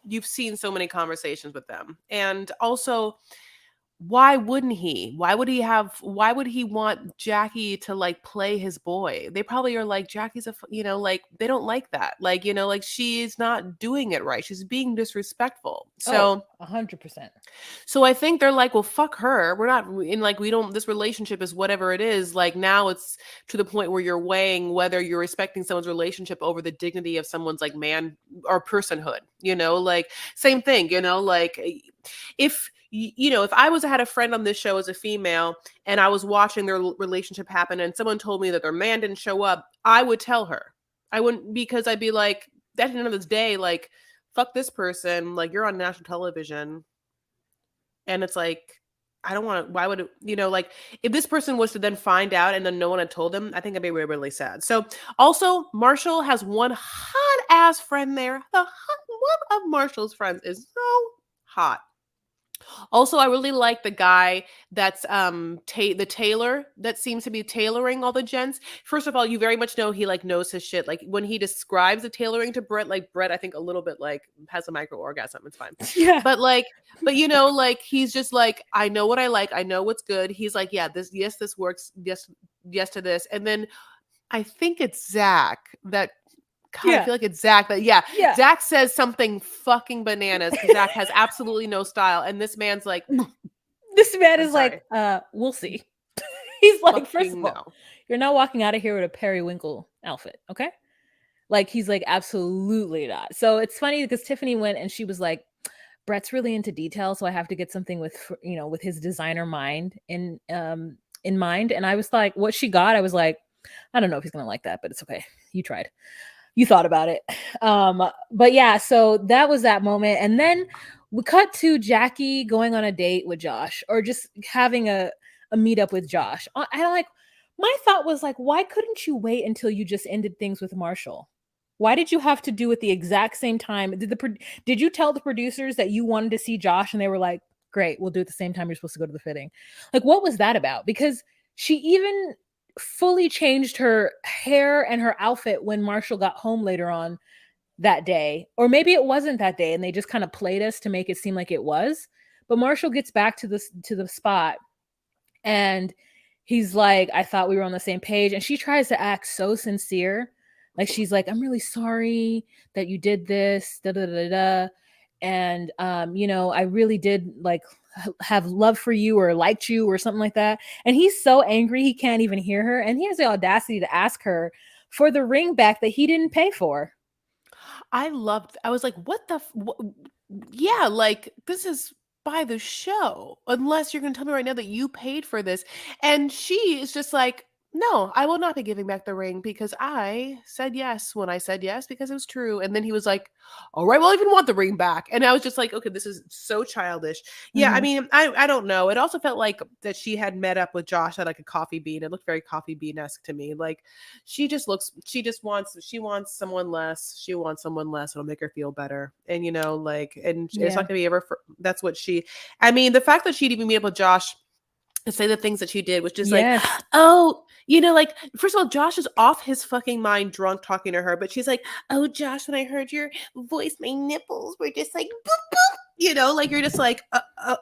you've seen so many conversations with them. And also, why wouldn't he? Why would he want Jackie to like play his boy? They probably are like, Jackie's like they don't like that. Like, like she's not doing it right. She's being disrespectful. Oh, So 100%. so I think they're like, well, fuck her. We're not in, like, we don't, this relationship is whatever it is. Like, now it's to the point where you're weighing whether you're respecting someone's relationship over the dignity of someone's like man or personhood, like same thing, like if I had a friend on this show as a female and I was watching their relationship happen and someone told me that their man didn't show up, I would tell her. I wouldn't, because I'd be like, at the end of this day, like, fuck this person. Like, you're on national television. And it's like, I don't want to, why would it, like if this person was to then find out and then no one had told them, I think I'd be really, really sad. So also Marshall has one hot ass friend there. One of Marshall's friends is so hot. Also, I really like the guy that's the tailor that seems to be tailoring all the gents. First of all, you very much know he like knows his shit. Like when he describes the tailoring to Brett, like Brett, I think a little bit like has a micro orgasm. It's fine. Yeah. But like he's just like, I know what I like. I know what's good. He's like, yeah, this works. Yes to this. And then I think it's Zach that. God, I feel like it's Zach, but yeah, Zach says something fucking bananas because Zach has absolutely no style. And this man's like, this man is like, we'll see. He's like, first of all, no. you're not walking out of here with a periwinkle outfit, okay? Like, he's like, absolutely not. So it's funny because Tiffany went and she was like, Brett's really into detail, so I have to get something with, with his designer mind in mind. And I was like, what she got, I was like, I don't know if he's gonna like that, but it's okay. You tried. You thought about it. But yeah, so that was that moment. And then we cut to Jackie going on a date with Josh, or just having a meetup with Josh. I like, my thought was like, why couldn't you wait until you just ended things with Marshall? Why did you have to do it the exact same time? Did you tell the producers that you wanted to see Josh and they were like, great, we'll do it at the same time you're supposed to go to the fitting? Like, what was that about? Because she even fully changed her hair and her outfit when Marshall got home later on that day. Or maybe it wasn't that day and they just kind of played us to make it seem like it was. But Marshall gets back to the spot and he's like, I thought we were on the same page. And she tries to act so sincere. Like, she's like, I'm really sorry that you did this, da da da da. And I really did like have love for you or liked you or something like that. And he's so angry he can't even hear her. And he has the audacity to ask her for the ring back that he didn't pay for. I was like, what the yeah, like, this is by the show, unless you're gonna tell me right now that you paid for this. And she is just like, no, I will not be giving back the ring because I said yes when I said yes because it was true. And then he was like, all right, well, I even want the ring back. And I was just like, okay, this is so childish. Yeah, I Mm-hmm. mean, I don't know. It also felt like that she had met up with Josh at like a coffee bean. It looked very coffee bean-esque to me. Like, she wants someone less. She wants someone less. It'll make her feel better. And like, and it's Yeah. not gonna be ever that's what I mean, the fact that she'd even meet up with Josh and say the things that she did was just like, Yes. oh, like, first of all, Josh is off his fucking mind drunk talking to her, but she's like, oh, Josh, when I heard your voice, my nipples were just like, boop, boop. Like, you're just like,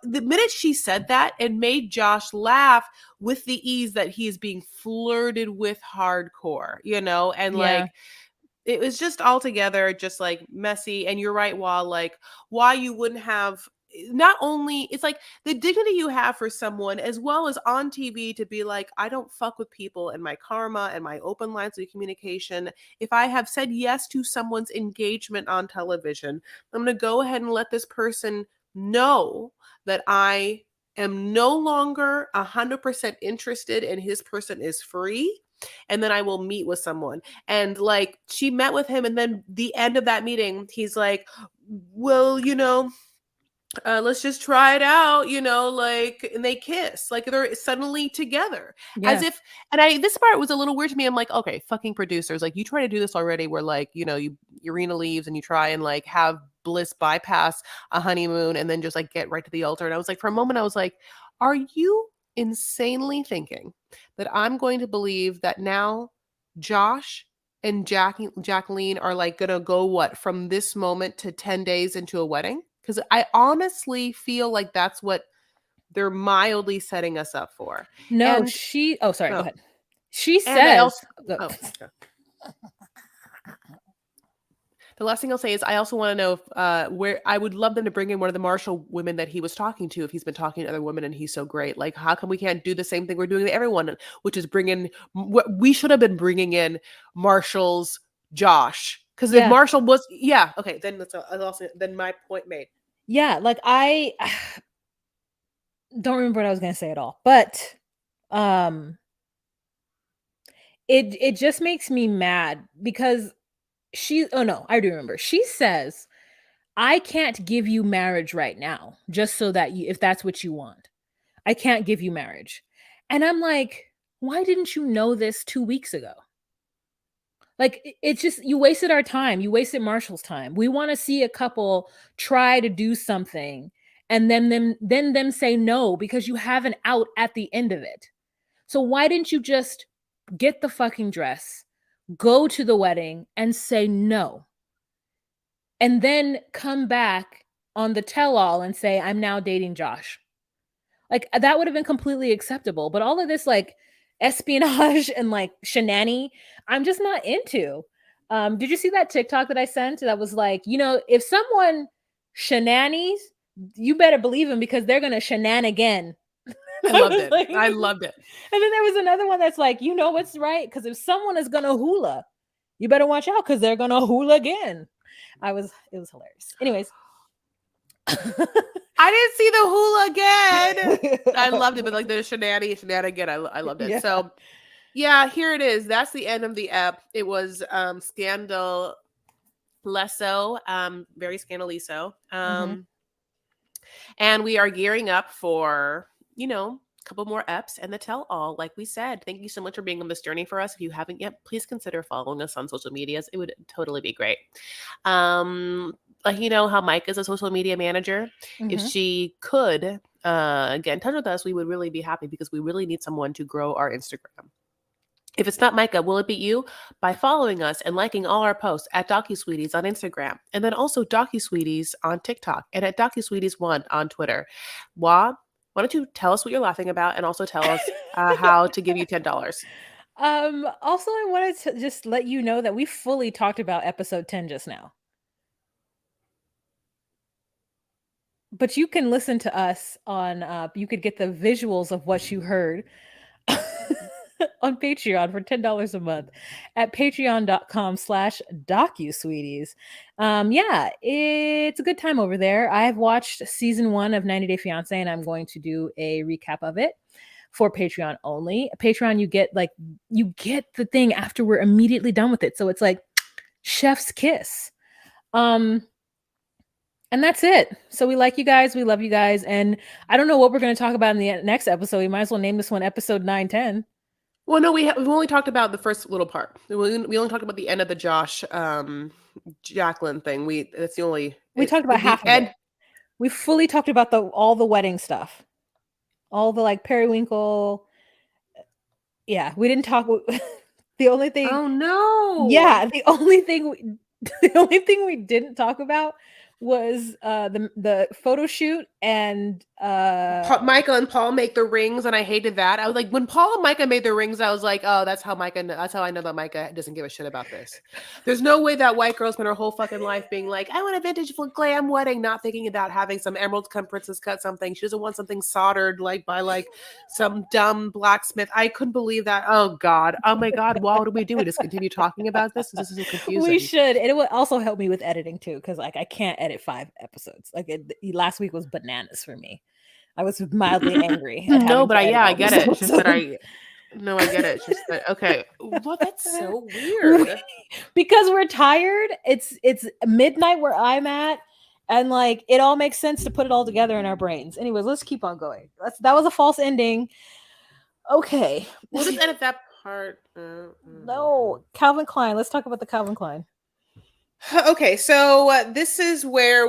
the minute she said that, it made Josh laugh with the ease that he is being flirted with hardcore, and Yeah. like, it was just altogether just like messy. And you're right, while like, why you wouldn't have, not only, it's like the dignity you have for someone as well as on TV to be like, I don't fuck with people and my karma and my open lines of communication. If I have said yes to someone's engagement on television, I'm going to go ahead and let this person know that I am no longer 100% interested and his person is free, and then I will meet with someone. And like, she met with him, and then the end of that meeting, he's like, well, let's just try it out, like, and they kiss, like they're suddenly together, as Yeah. if, this part was a little weird to me. I'm like, okay, fucking producers, like, you try to do this already, where like, Irina leaves and you try and like have Bliss bypass a honeymoon and then just like get right to the altar. And I was like, for a moment, I was like, are you insanely thinking that I'm going to believe that now Josh and Jacqueline are like gonna go, what, from this moment to 10 days into a wedding? Because I honestly feel like that's what they're mildly setting us up for. No, And oh, sorry, go oh, ahead. She and I says, also, oh, okay. The last thing I'll say is I also want to know if, where I would love them to bring in one of the Marshall women that he was talking to, if he's been talking to other women and he's so great. Like, how come we can't do the same thing we're doing to everyone, which is bring in what we should have been bringing in Marshall's Josh. Because if yeah, Marshall was, yeah, okay, then that's also, then my point made. yeah, like, I don't remember what I was gonna say at all, but um, it just makes me mad because oh no, I do remember. She says, I can't give you marriage right now, just so that if that's what you want, I can't give you marriage. And I'm like, why didn't you know this 2 weeks ago? Like, it's just, you wasted our time. You wasted Marshall's time. We want to see a couple try to do something and then them say no because you have an out at the end of it. So why didn't you just get the fucking dress, go to the wedding and say no? And then come back on the tell all and say, I'm now dating Josh. Like, that would have been completely acceptable. But all of this, like, espionage and like shenani, I'm just not into. Did you see that TikTok that I sent that was like, if someone shenanies, you better believe them because they're gonna shenan again. I loved it. I loved it. And then there was another one that's like, what's right? Because if someone is gonna hula, You better watch out because they're gonna hooligan. It was hilarious. Anyways. I didn't see the hula again. I loved it, but like the shenanigan, I loved it. Yeah. So yeah, here it is. That's the end of the ep. It was scandal lesso, very scandaliso. And we are gearing up for, a couple more eps and the tell all, like we said. Thank you so much for being on this journey for us. If you haven't yet, please consider following us on social medias. It would totally be great. Like, how Mike is a social media manager. If she could get in touch with us, we would really be happy because we really need someone to grow our Instagram. If it's not Micah, will it be you? By following us and liking all our posts at DocuSweeties on Instagram, and then also DocuSweeties on TikTok, and at DocuSweeties1 on Twitter. Why don't you tell us what you're laughing about, and also tell us how to give you $10? Also, I wanted to just let you know that we fully talked about episode 10 just now. But you can listen to us on, you could get the visuals of what you heard on Patreon for $10 a month at patreon.com/DocuSweeties. Yeah, it's a good time over there. I have watched season 1 of 90 Day Fiancé, and I'm going to do a recap of it for Patreon only. Patreon, you get the thing after we're immediately done with it. So it's like chef's kiss. And that's it. So we like you guys. We love you guys. And I don't know what we're going to talk about in the next episode. We might as well name this one episode 910. Well, no, we've only talked about the first little part. We only talked about the end of the Josh Jacqueline thing. That's the only. We talked about half of it. We fully talked about all the wedding stuff, all the like periwinkle. Yeah, we didn't talk. The only thing. Oh no! Yeah, the only thing we didn't talk about was the photo shoot and Micah and Paul make the rings, and I hated that. I was like, when Paul and Micah made the rings, I was like, oh, that's how I know that Micah doesn't give a shit about this. There's no way that white girl spent her whole fucking life being like, I want a vintage glam wedding, not thinking about having some emerald princess cut something. She doesn't want something soldered by some dumb blacksmith. I couldn't believe that. Oh God. Oh my God. What do we do? We just continue talking about this? This is so confusing. We should. It would also help me with editing too, because like I can't edit 5 episodes. Last week was bananas for me. I was mildly angry. No, but I get it. It's just that I get it. It's just that, okay. Well, that's so weird. Because we're tired. It's midnight where I'm at, and like it all makes sense to put it all together in our brains. Anyways, let's keep on going. That was a false ending. Okay. We'll just edit that part. No, Calvin Klein. Let's talk about the Calvin Klein. Okay, so this is where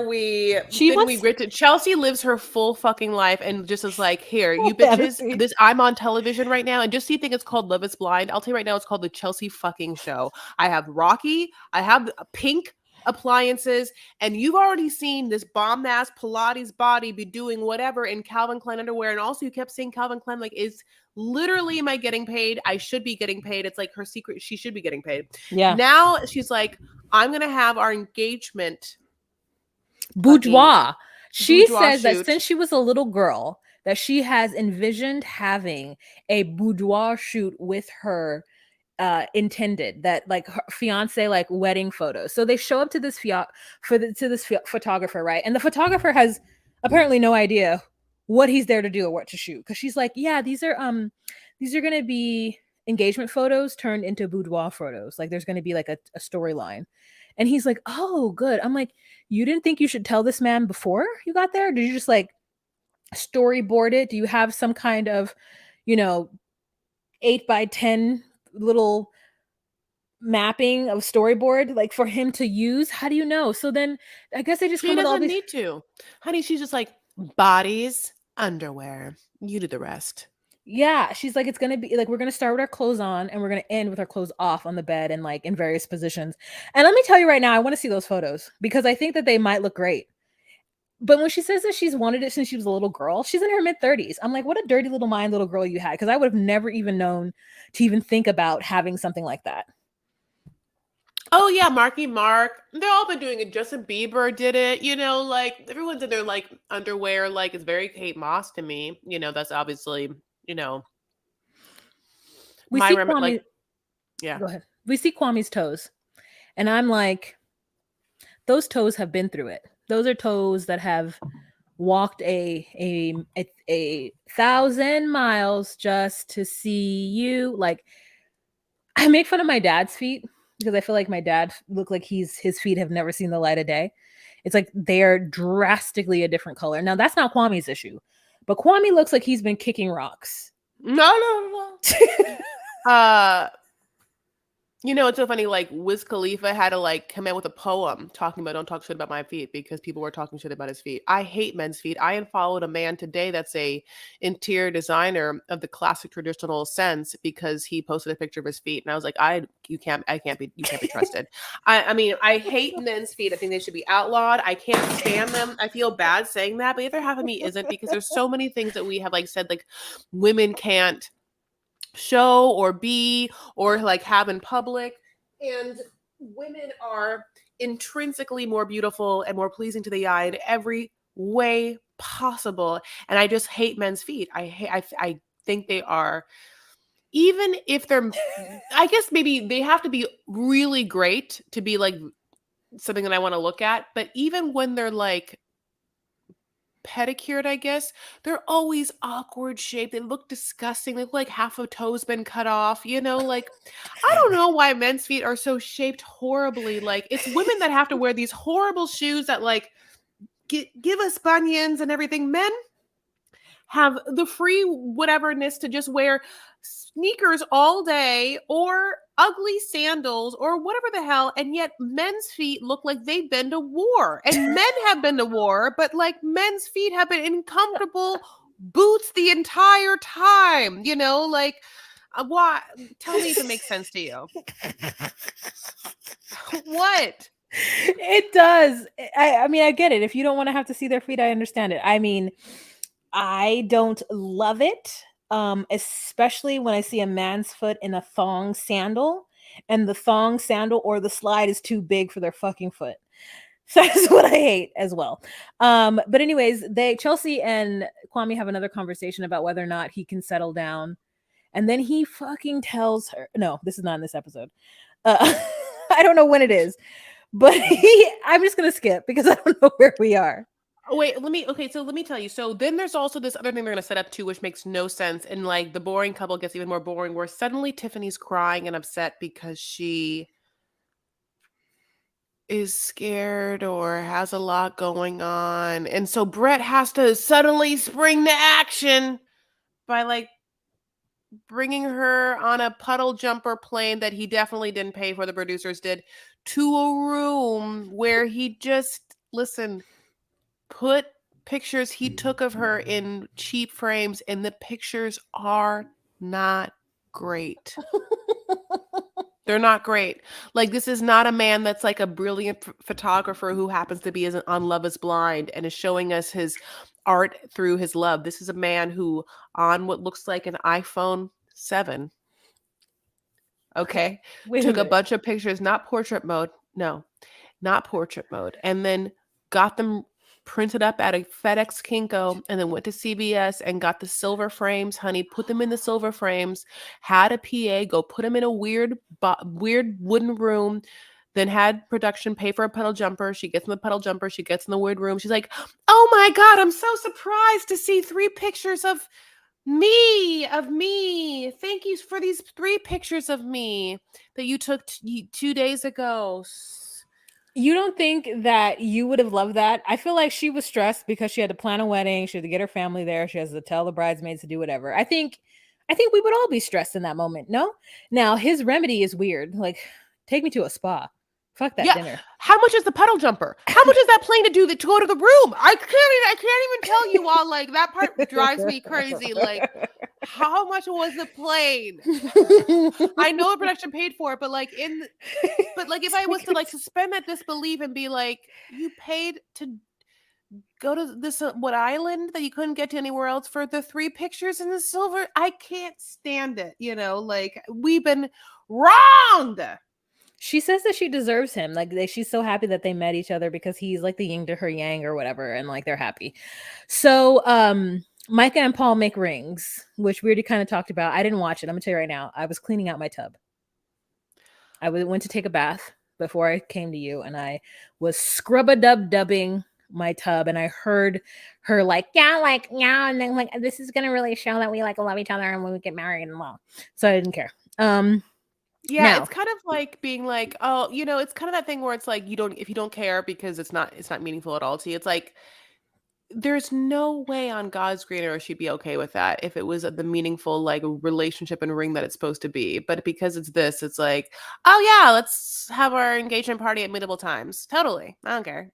Chelsea lives her full fucking life and just is like, here, you bitches, I'm on television right now, and just so you think it's called Love is Blind, I'll tell you right now, it's called the Chelsea fucking show. I have Rocky, I have pink appliances, and you've already seen this bomb ass Pilates body be doing whatever in Calvin Klein underwear, and also you kept saying Calvin Klein like, is literally, am I getting paid? I should be getting paid. It's like her secret. She should be getting paid. Yeah. Now she's like, I'm going to have our engagement boudoir. She says that since she was a little girl, that she has envisioned having a boudoir shoot with her intended, that like her fiance, like wedding photos. So they show up to this photographer, right? And the photographer has apparently no idea what he's there to do or what to shoot, because she's like, yeah, these are gonna be engagement photos turned into boudoir photos. Like there's gonna be like a storyline. And he's like, oh, good. I'm like, you didn't think you should tell this man before you got there? Did you just like storyboard it? Do you have some kind of 8x10 little mapping of storyboard like for him to use? How do you know? So then I guess they just she doesn't need to, honey. She's just like, bodies, underwear, you do the rest. Yeah, she's like, it's gonna be like, we're gonna start with our clothes on and we're gonna end with our clothes off on the bed and like in various positions. And let me tell you right now, I want to see those photos because I think that they might look great. But when she says that she's wanted it since she was a little girl, she's in her mid-30s. I'm like, what a dirty little mind little girl you had, because I would have never even known to even think about having something like that. Oh yeah, Marky Mark. They've all been doing it. Justin Bieber did it. Like everyone's in their like underwear. Like it's very Kate Moss to me. That's obviously we see Kwame. Yeah. Go ahead. We see Kwame's toes. And I'm like, those toes have been through it. Those are toes that have walked a 1,000 miles just to see you. Like, I make fun of my dad's feet because I feel like my dad look like his feet have never seen the light of day. It's like they're drastically a different color. Now that's not Kwame's issue, but Kwame looks like he's been kicking rocks. No. You know, it's so funny, like Wiz Khalifa had to like come out with a poem talking about don't talk shit about my feet because people were talking shit about his feet. I hate men's feet. I unfollowed a man today that's a interior designer of the classic traditional sense because he posted a picture of his feet. And I was like, you can't be trusted. I mean, I hate men's feet. I think they should be outlawed. I can't stand them. I feel bad saying that, but the other half of me isn't because there's so many things that we have like said, like women can't show or be or like have in public, and women are intrinsically more beautiful and more pleasing to the eye in every way possible, and I just hate men's feet. I think they are, even if they're, I guess maybe they have to be really great to be like something that I want to look at, but even when they're like pedicured, I guess, they're always awkward shaped. They look disgusting. They look like half a toe's been cut off, you know, like I don't know why men's feet are so shaped horribly. Like it's women that have to wear these horrible shoes that like give us bunions and everything. Men have the free whateverness to just wear sneakers all day or ugly sandals or whatever the hell, and yet men's feet look like they've been to war, and men have been to war, but like men's feet have been in comfortable boots the entire time, you know, like why? Tell me if it makes sense to you. What? It does. I mean, I get it. If you don't want to have to see their feet, I understand it. I mean, I don't love it, especially when I see a man's foot in a thong sandal, and the thong sandal or the slide is too big for their fucking foot. So that's what I hate as well. But anyways, Chelsea and Kwame have another conversation about whether or not he can settle down, and then he fucking tells her, no, this is not in this episode. I don't know when it is, but I'm just gonna skip because I don't know where we are. Oh, wait, let me tell you. So then there's also this other thing they're going to set up too, which makes no sense. And like the boring couple gets even more boring, where suddenly Tiffany's crying and upset because she is scared or has a lot going on. And so Brett has to suddenly spring to action by like bringing her on a puddle jumper plane that he definitely didn't pay for, the producers did, to a room where he just, listen, put pictures he took of her in cheap frames, and the pictures are not great. They're not great. Like, this is not a man that's like a brilliant photographer who happens to be on Love is Blind and is showing us his art through his love. This is a man who, on what looks like an iPhone 7, okay, took a bunch of pictures, not portrait mode. No, not portrait mode. And then got them printed up at a FedEx Kinko, and then went to CBS and got the silver frames, honey, put them in the silver frames, had a PA go put them in a weird wooden room, then had production pay for a puddle jumper. She gets in the puddle jumper. She gets in the weird room. She's like, oh my God, I'm so surprised to see 3 pictures of me. Thank you for these 3 pictures of me that you took 2 days ago. You don't think that you would have loved that? I feel like she was stressed because she had to plan a wedding. She had to get her family there. She has to tell the bridesmaids to do whatever. I think we would all be stressed in that moment. No? Now his remedy is weird. Like, take me to a spa. Fuck that dinner. How much is the puddle jumper? How much is that plane to go to the room? I can't even tell you all. Like, that part drives me crazy. Like, how much was the plane? I know the production paid for it, but like if I was to like suspend that disbelief and be like, you paid to go to this what island that you couldn't get to anywhere else for the 3 pictures in the silver, I can't stand it. You know, like, we've been wronged. She says that she deserves him. Like, she's so happy that they met each other because he's like the yin to her yang or whatever, and like they're happy. So Micah and Paul make rings, which we already kind of talked about. I didn't watch it. I'm gonna tell you right now. I was cleaning out my tub. I went to take a bath. before I came to you, and I was scrub-a-dub-dubbing my tub, and I heard her like, yeah, like, yeah, and then like, this is gonna really show that we like love each other and when we get married and well. So I didn't care. Yeah, Now it's kind of like being like, oh, it's kind of that thing where it's like if you don't care because it's not meaningful at all to you. It's like there's no way on God's green earth she'd be okay with that if it was the meaningful like relationship and ring that it's supposed to be. But because it's this, it's like, oh yeah, let's have our engagement party at medieval times. Totally, I don't care.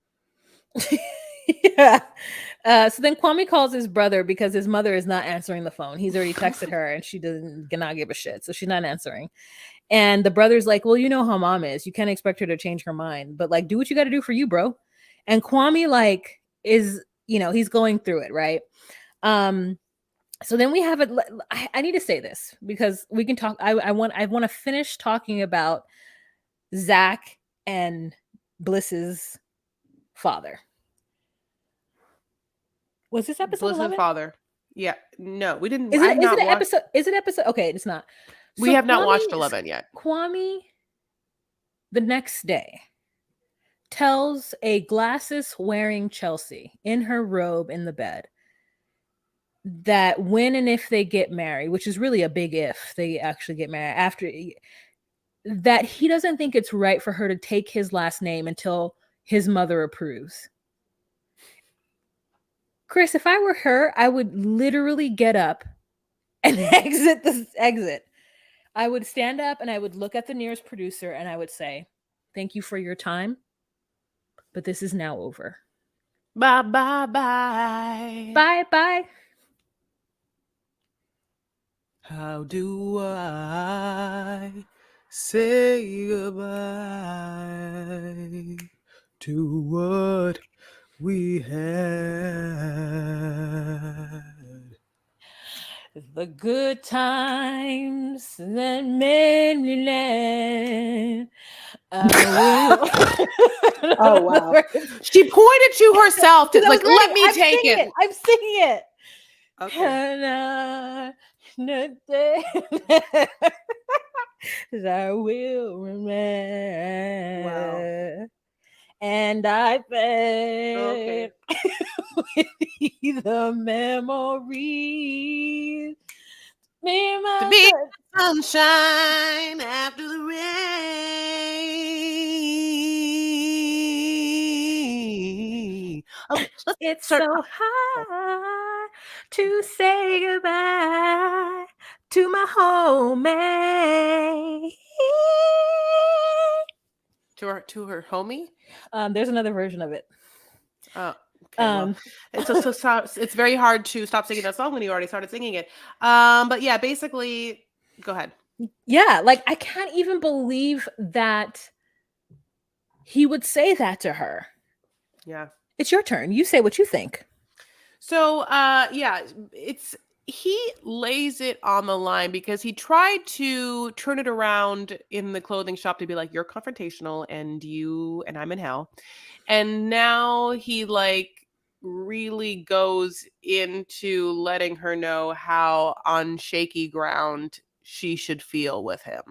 yeah. So then Kwame calls his brother because his mother is not answering the phone. He's already texted her and she doesn't cannot give a shit. So she's not answering. And the brother's like, well, you know how mom is. You can't expect her to change her mind. But like, do what you got to do for you, bro. And Kwame like is, he's going through it, right? So then we have it. I need to say this because we can talk. I want to finish talking about Zach and Bliss's father. Was this episode Bliss 11? father. Yeah, no, we didn't. Is I have it not an watched. episode? Is it episode? Okay, it's not. We So have not watched 11 yet. Kwame, the next day, tells a glasses wearing Chelsea in her robe in the bed that when and if they get married, which is really a big if they actually get married after, that he doesn't think it's right for her to take his last name until his mother approves. Chris, if I were her, I would literally get up and exit this exit. I would stand up and I would look at the nearest producer and I would say, thank you for your time, but this is now over. Bye, bye, bye. Bye, bye. How do I say goodbye to what we had? The good times that made me laugh. Oh wow! She pointed to herself to like, let me take it. I'm singing it. Okay. I will remember. Wow. And I bet Okay. with the memories. To be sunshine after the rain. Okay, It's start. so hard to say goodbye to my homie. To her homie. There's another version of it. Oh, okay. Well, it's very hard to stop singing that song when you already started singing it. But yeah, basically, go ahead. Yeah, like I can't even believe that he would say that to her. Yeah. It's your turn. You say what you think. So, yeah, he lays it on the line because he tried to turn it around in the clothing shop to be like, you're confrontational and I'm in hell. And now he like really goes into letting her know how on shaky ground she should feel with him.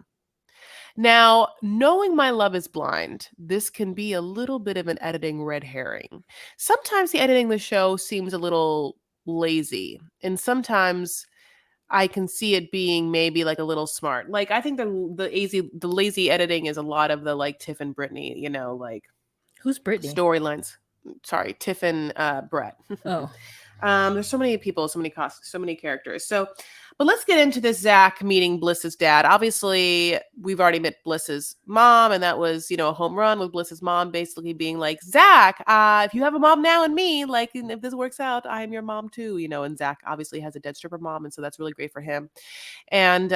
Now, knowing my love is blind, this can be a little bit of an editing red herring. Sometimes the editing of the show seems a little lazy, and sometimes I can see it being maybe like a little smart. Like I think the lazy editing is a lot of the like Tiff and Brittany, like Who's Brittany? storylines. Sorry, Tiff and Brett. Oh. There's so many people, so many costs, so many characters. So, but let's get into this Zach meeting Bliss's dad. Obviously, we've already met Bliss's mom, and that was, a home run with Bliss's mom basically being like, Zach, if you have a mom now and me, like, and if this works out, I am your mom too, and Zach obviously has a dead stripper mom, and so that's really great for him. And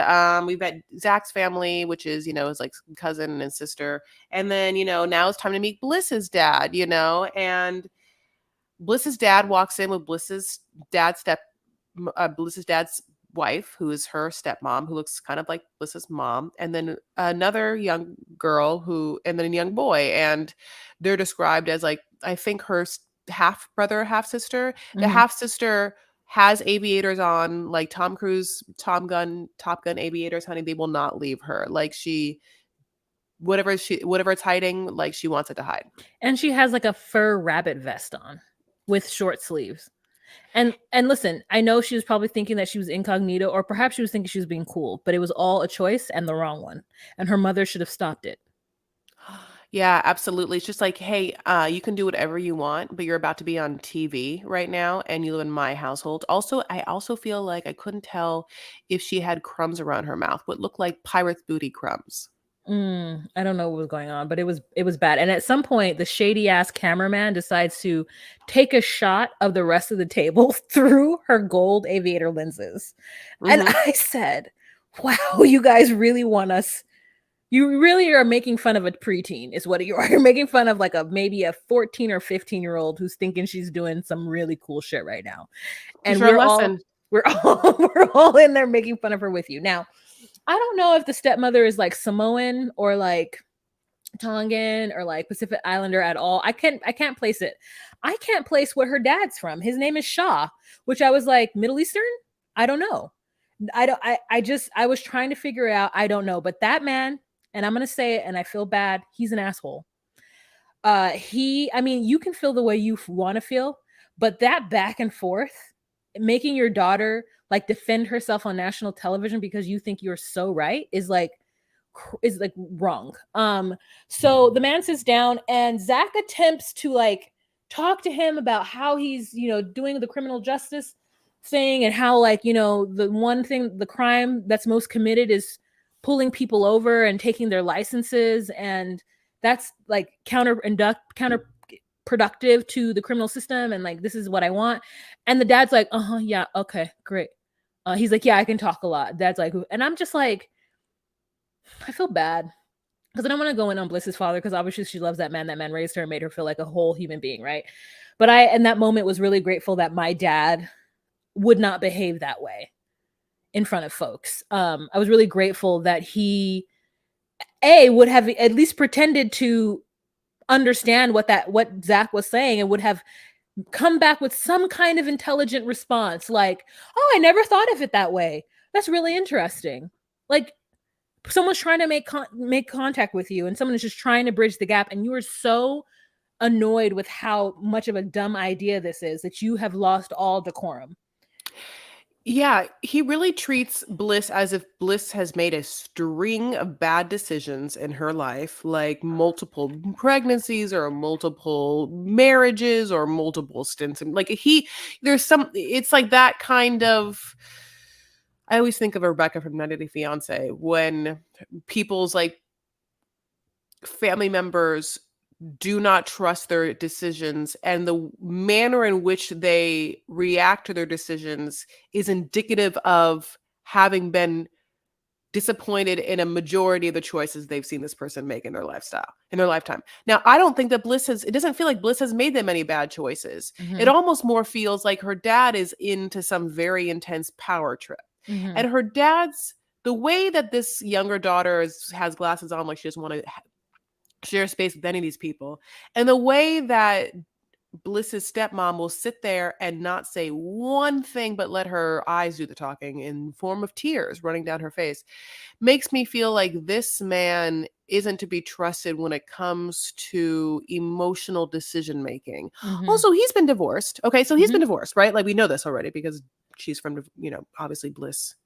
we've met Zach's family, which is, his like cousin and sister. And then, now it's time to meet Bliss's dad, and Bliss's dad walks in with Bliss's dad's wife, who is her stepmom, who looks kind of like Bliss's mom, and then another young girl and then a young boy, and they're described as like, I think her half brother, half sister. The half sister has aviators on, like Tom Cruise, Top Gun aviators, honey. They will not leave her. Like she whatever it's hiding, like she wants it to hide. And she has like a fur rabbit vest on with short sleeves. And listen, I know she was probably thinking that she was incognito, or perhaps she was thinking she was being cool, but it was all a choice and the wrong one. And her mother should have stopped it. Yeah, absolutely. It's just like, hey, you can do whatever you want, but you're about to be on TV right now, and you live in my household. Also, I also feel like I couldn't tell if she had crumbs around her mouth, what looked like pirate's booty crumbs. I don't know what was going on, but it was bad. And at some point, the shady ass cameraman decides to take a shot of the rest of the table through her gold aviator lenses. And Hmm. I said, "Wow, you guys really want us. You really are making fun of a preteen, is what you are. You're making fun of like maybe a 14 or 15-year-old who's thinking she's doing some really cool shit right now." Teach And her a lesson. we're all in there making fun of her with you. Now, I don't know if the stepmother is like Samoan or like Tongan or like Pacific Islander at all. I can't place it. I can't place where her dad's from. His name is Shah, which I was like Middle Eastern. I don't know. I don't. I was trying to figure it out. I don't know. But that man, and I'm gonna say it, and I feel bad. He's an asshole. I mean, you can feel the way you want to feel, but that back and forth, making your daughter like defend herself on national television because you think you're so right is like wrong. So the man sits down and Zach attempts to like talk to him about how he's, doing the criminal justice thing, and how like, the one thing, the crime that's most committed is pulling people over and taking their licenses, and that's like counterproductive to the criminal system, and like this is what I want. And the dad's like, uh-huh, yeah, okay, great. He's like, yeah, I can talk a lot. Dad's like, and I'm just like, I feel bad because I don't want to go in on Bliss's father, because obviously she loves that man. That man raised her and made her feel like a whole human being, right? But I, in that moment, was really grateful that my dad would not behave that way in front of folks. I was really grateful that he would have at least pretended to understand what Zach was saying, and would have come back with some kind of intelligent response, like, "Oh, I never thought of it that way. That's really interesting." Like, someone's trying to make contact with you, and someone is just trying to bridge the gap, and you are so annoyed with how much of a dumb idea this is that you have lost all decorum. Yeah, he really treats Bliss as if Bliss has made a string of bad decisions in her life, like multiple pregnancies or multiple marriages or multiple stints. And like it's like that kind of. I always think of Rebecca from 90 Day Fiance when people's like family members do not trust their decisions, and the manner in which they react to their decisions is indicative of having been disappointed in a majority of the choices they've seen this person make in their lifetime. Now, I don't think that it doesn't feel like Bliss has made that many bad choices. It Mm-hmm. almost more feels like her dad is into some very intense power trip. Mm-hmm. And the way that this younger daughter has glasses on, like she doesn't want to share space with any of these people. And the way that Bliss's stepmom will sit there and not say one thing, but let her eyes do the talking in form of tears running down her face, makes me feel like this man isn't to be trusted when it comes to emotional decision making. Mm-hmm. Also, he's been divorced. Okay, so he's Mm-hmm. been divorced, right? Like we know this already because she's from, obviously Bliss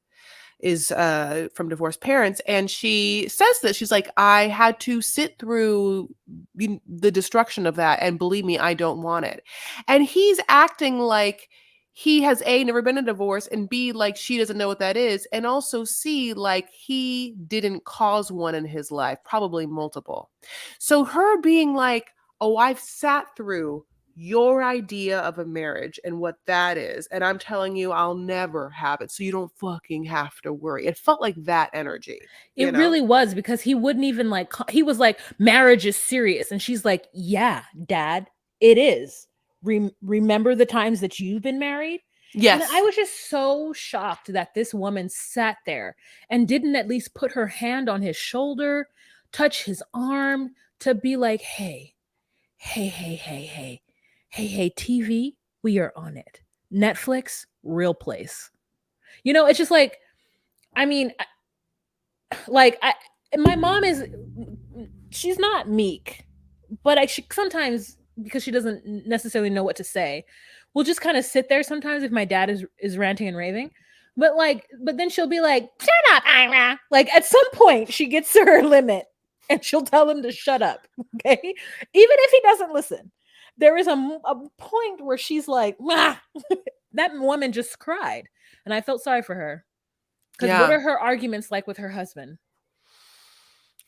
is from divorced parents, and she says that she's like, I had to sit through the destruction of that, and believe me, I don't want it. And he's acting like he has never been in a divorce, and B, like she doesn't know what that is, and also C, like he didn't cause one in his life, probably multiple. So her being like, oh, I've sat through your idea of a marriage and what that is, and I'm telling you I'll never have it, so you don't fucking have to worry. It felt like that energy, It really was, because he wouldn't even like, he was like, marriage is serious. And she's like, yeah, dad, it is. Remember the times that you've been married? And I Yes. was just so shocked that this woman sat there and didn't at least put her hand on his shoulder, touch his arm, to be like, hey, hey, hey, hey, hey, hey, hey, TV, we are on it. Netflix, real place. It's just like, I mean, like, my mom is she's not meek, but she sometimes, because she doesn't necessarily know what to say, will just kind of sit there sometimes if my dad is ranting and raving. But then she'll be like, "Shut up, Ira!" Like at some point, she gets to her limit, and she'll tell him to shut up. Okay, even if he doesn't listen, there is a point where she's like, "Ah." That woman just cried, and I felt sorry for her because what Yeah. are her arguments like with her husband?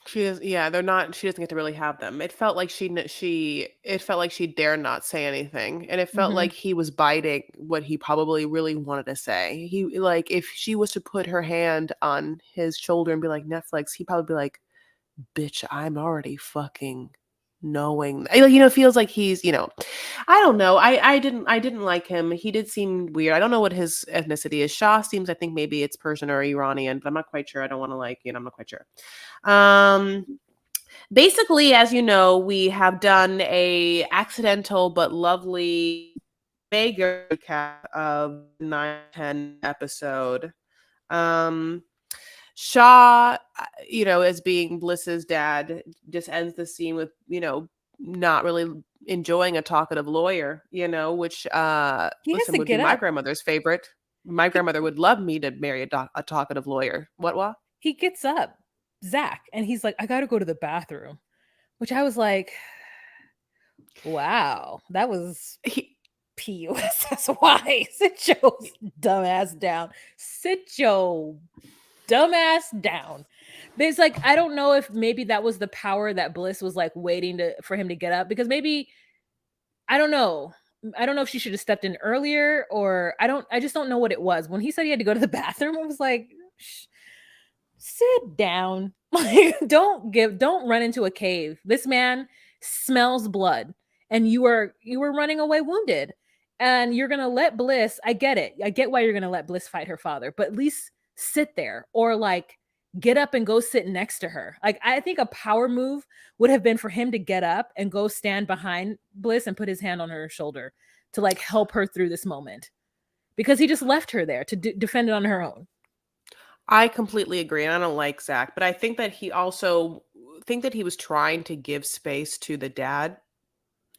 She is, yeah, they're not, she doesn't get to really have them. It felt like it felt like she dared not say anything, and it felt Hmm. like he was biding what he probably really wanted to say. He, like, if she was to put her hand on his shoulder and be like, "Netflix," he'd probably be like, "Bitch, I'm already fucking knowing." Like, it feels like he's, I don't know. I didn't like him. He did seem weird. I don't know what his ethnicity is. Shah seems, I think maybe it's Persian or Iranian, but I'm not quite sure. I don't want to, like, I'm not quite sure. Um Basically, as you know, we have done a accidental but lovely mega recap of 9-10 episode. Um Shaw, as being Bliss's dad, just ends the scene with, not really enjoying a talkative lawyer, which, He has listen, to would be get my up. grandmother's favorite. My He grandmother would love me to marry a talkative lawyer. What? he gets up, Zach, and he's like, "I got to go to the bathroom," which I was like, "Wow, that was He, PUSSY." Sit your dumb ass down. Sit your dumb ass down. But it's like I don't know if maybe that was the power that Bliss was like waiting to for him to get up, because maybe I don't know. I don't know if she should have stepped in earlier, or I just don't know what it was. When he said he had to go to the bathroom, I was like, sit down. Like don't run into a cave. This man smells blood, and you were running away wounded, and you're going to let Bliss, I get it. I get why you're going to let Bliss fight her father, but at least sit there, or like get up and go sit next to her. Like I think a power move would have been for him to get up and go stand behind Bliss and put his hand on her shoulder to like help her through this moment, because he just left her there to defend it on her own. I completely agree, and I don't like Zach, but I think that he was trying to give space to the dad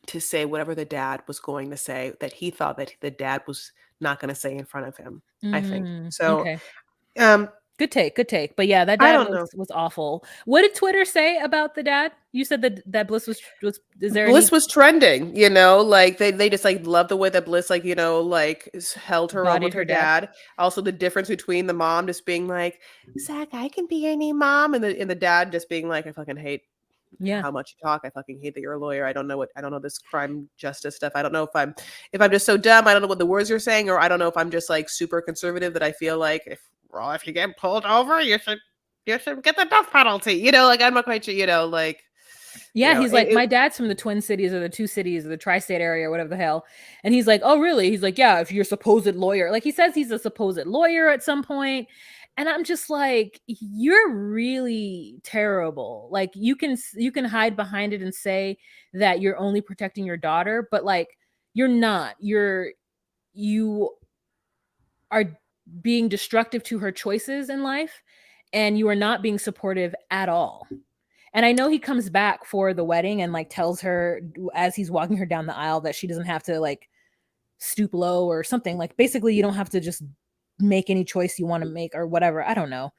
to say whatever the dad was going to say, that he thought that the dad was not going to say in front of him. I think so. Okay. Um, Good take, good take. But yeah, that I dad don't was know. was awful. What did Twitter say about the dad? You said that Bliss was is there Bliss any was trending, like they just like love the way that Bliss, like, like held her own with bodied her her dad? dad. Also, the difference between the mom just being like, "Zach, I can be your new mom," and the dad just being like, "I fucking hate Yeah. how much you talk. I fucking hate that you're a lawyer. I don't know this crime justice stuff. I don't know if I'm just so dumb. I don't know what the words you're saying, or I don't know if I'm just like super conservative that I feel like if you get pulled over, you should get the death penalty. Like I'm not quite sure. Like Yeah, he's like, it my dad's from the Twin Cities or the two cities or the tri-state area or whatever the hell. And he's like, oh, really? He's like, yeah, if you're a supposed lawyer. Like he says he's a supposed lawyer at some point. And I'm just like, you're really terrible. Like you can hide behind it and say that you're only protecting your daughter, but like you're not. You are being destructive to her choices in life, and you are not being supportive at all. And I know he comes back for the wedding and like tells her as he's walking her down the aisle that she doesn't have to like stoop low or something. Like basically you don't have to just make any choice you want to make or whatever. I don't know.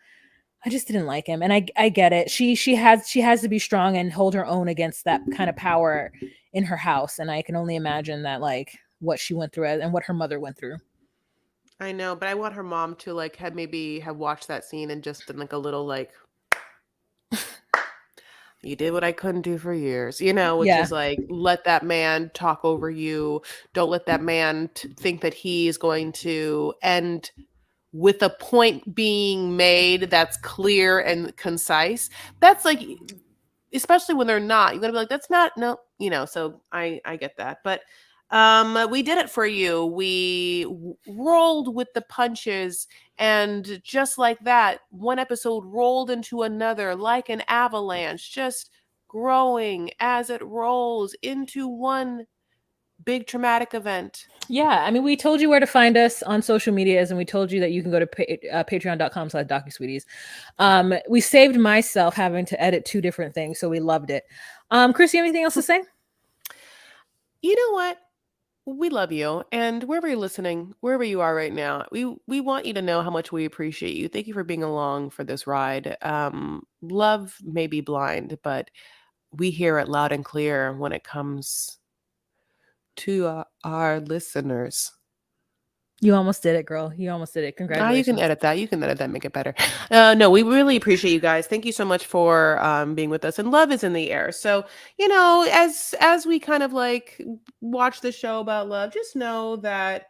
I just didn't like him. And I get it. She has to be strong and hold her own against that kind of power in her house. And I can only imagine that like what she went through and what her mother went through. I know, but I want her mom to like have watched that scene and just done like a little like, you did what I couldn't do for years, which Yeah. is like, let that man talk over you. Don't let that man think that he is going to end with a point being made that's clear and concise. That's like, especially when they're not, you're gonna be like, that's not, no, so I get that. But we did it for you. We rolled with the punches, and just like that, one episode rolled into another like an avalanche, just growing as it rolls into one big traumatic event. Yeah, I mean, we told you where to find us on social medias, and we told you that you can go to patreon.com/DocuSweeties. We saved myself having to edit 2 different things, so we loved it. Chris, you have anything else to say? You know what? We love you, and wherever you're listening, wherever you are right now, we want you to know how much we appreciate you. Thank you for being along for this ride. Love may be blind, but we hear it loud and clear when it comes to our listeners. You almost did it, girl. You almost did it. You can Congratulations. edit that. You can edit that, make it better. No, we really appreciate you guys. Thank you so much for being with us. And love is in the air. So, as we kind of like watch the show about love, just know that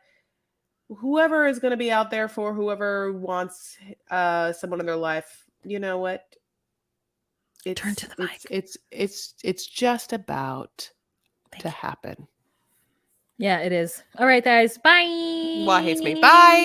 whoever is going to be out there for whoever wants someone in their life, you know what? Turn to the mic. It's just about to happen. Yeah, it is. All right, guys. Bye. Why hates me? Bye.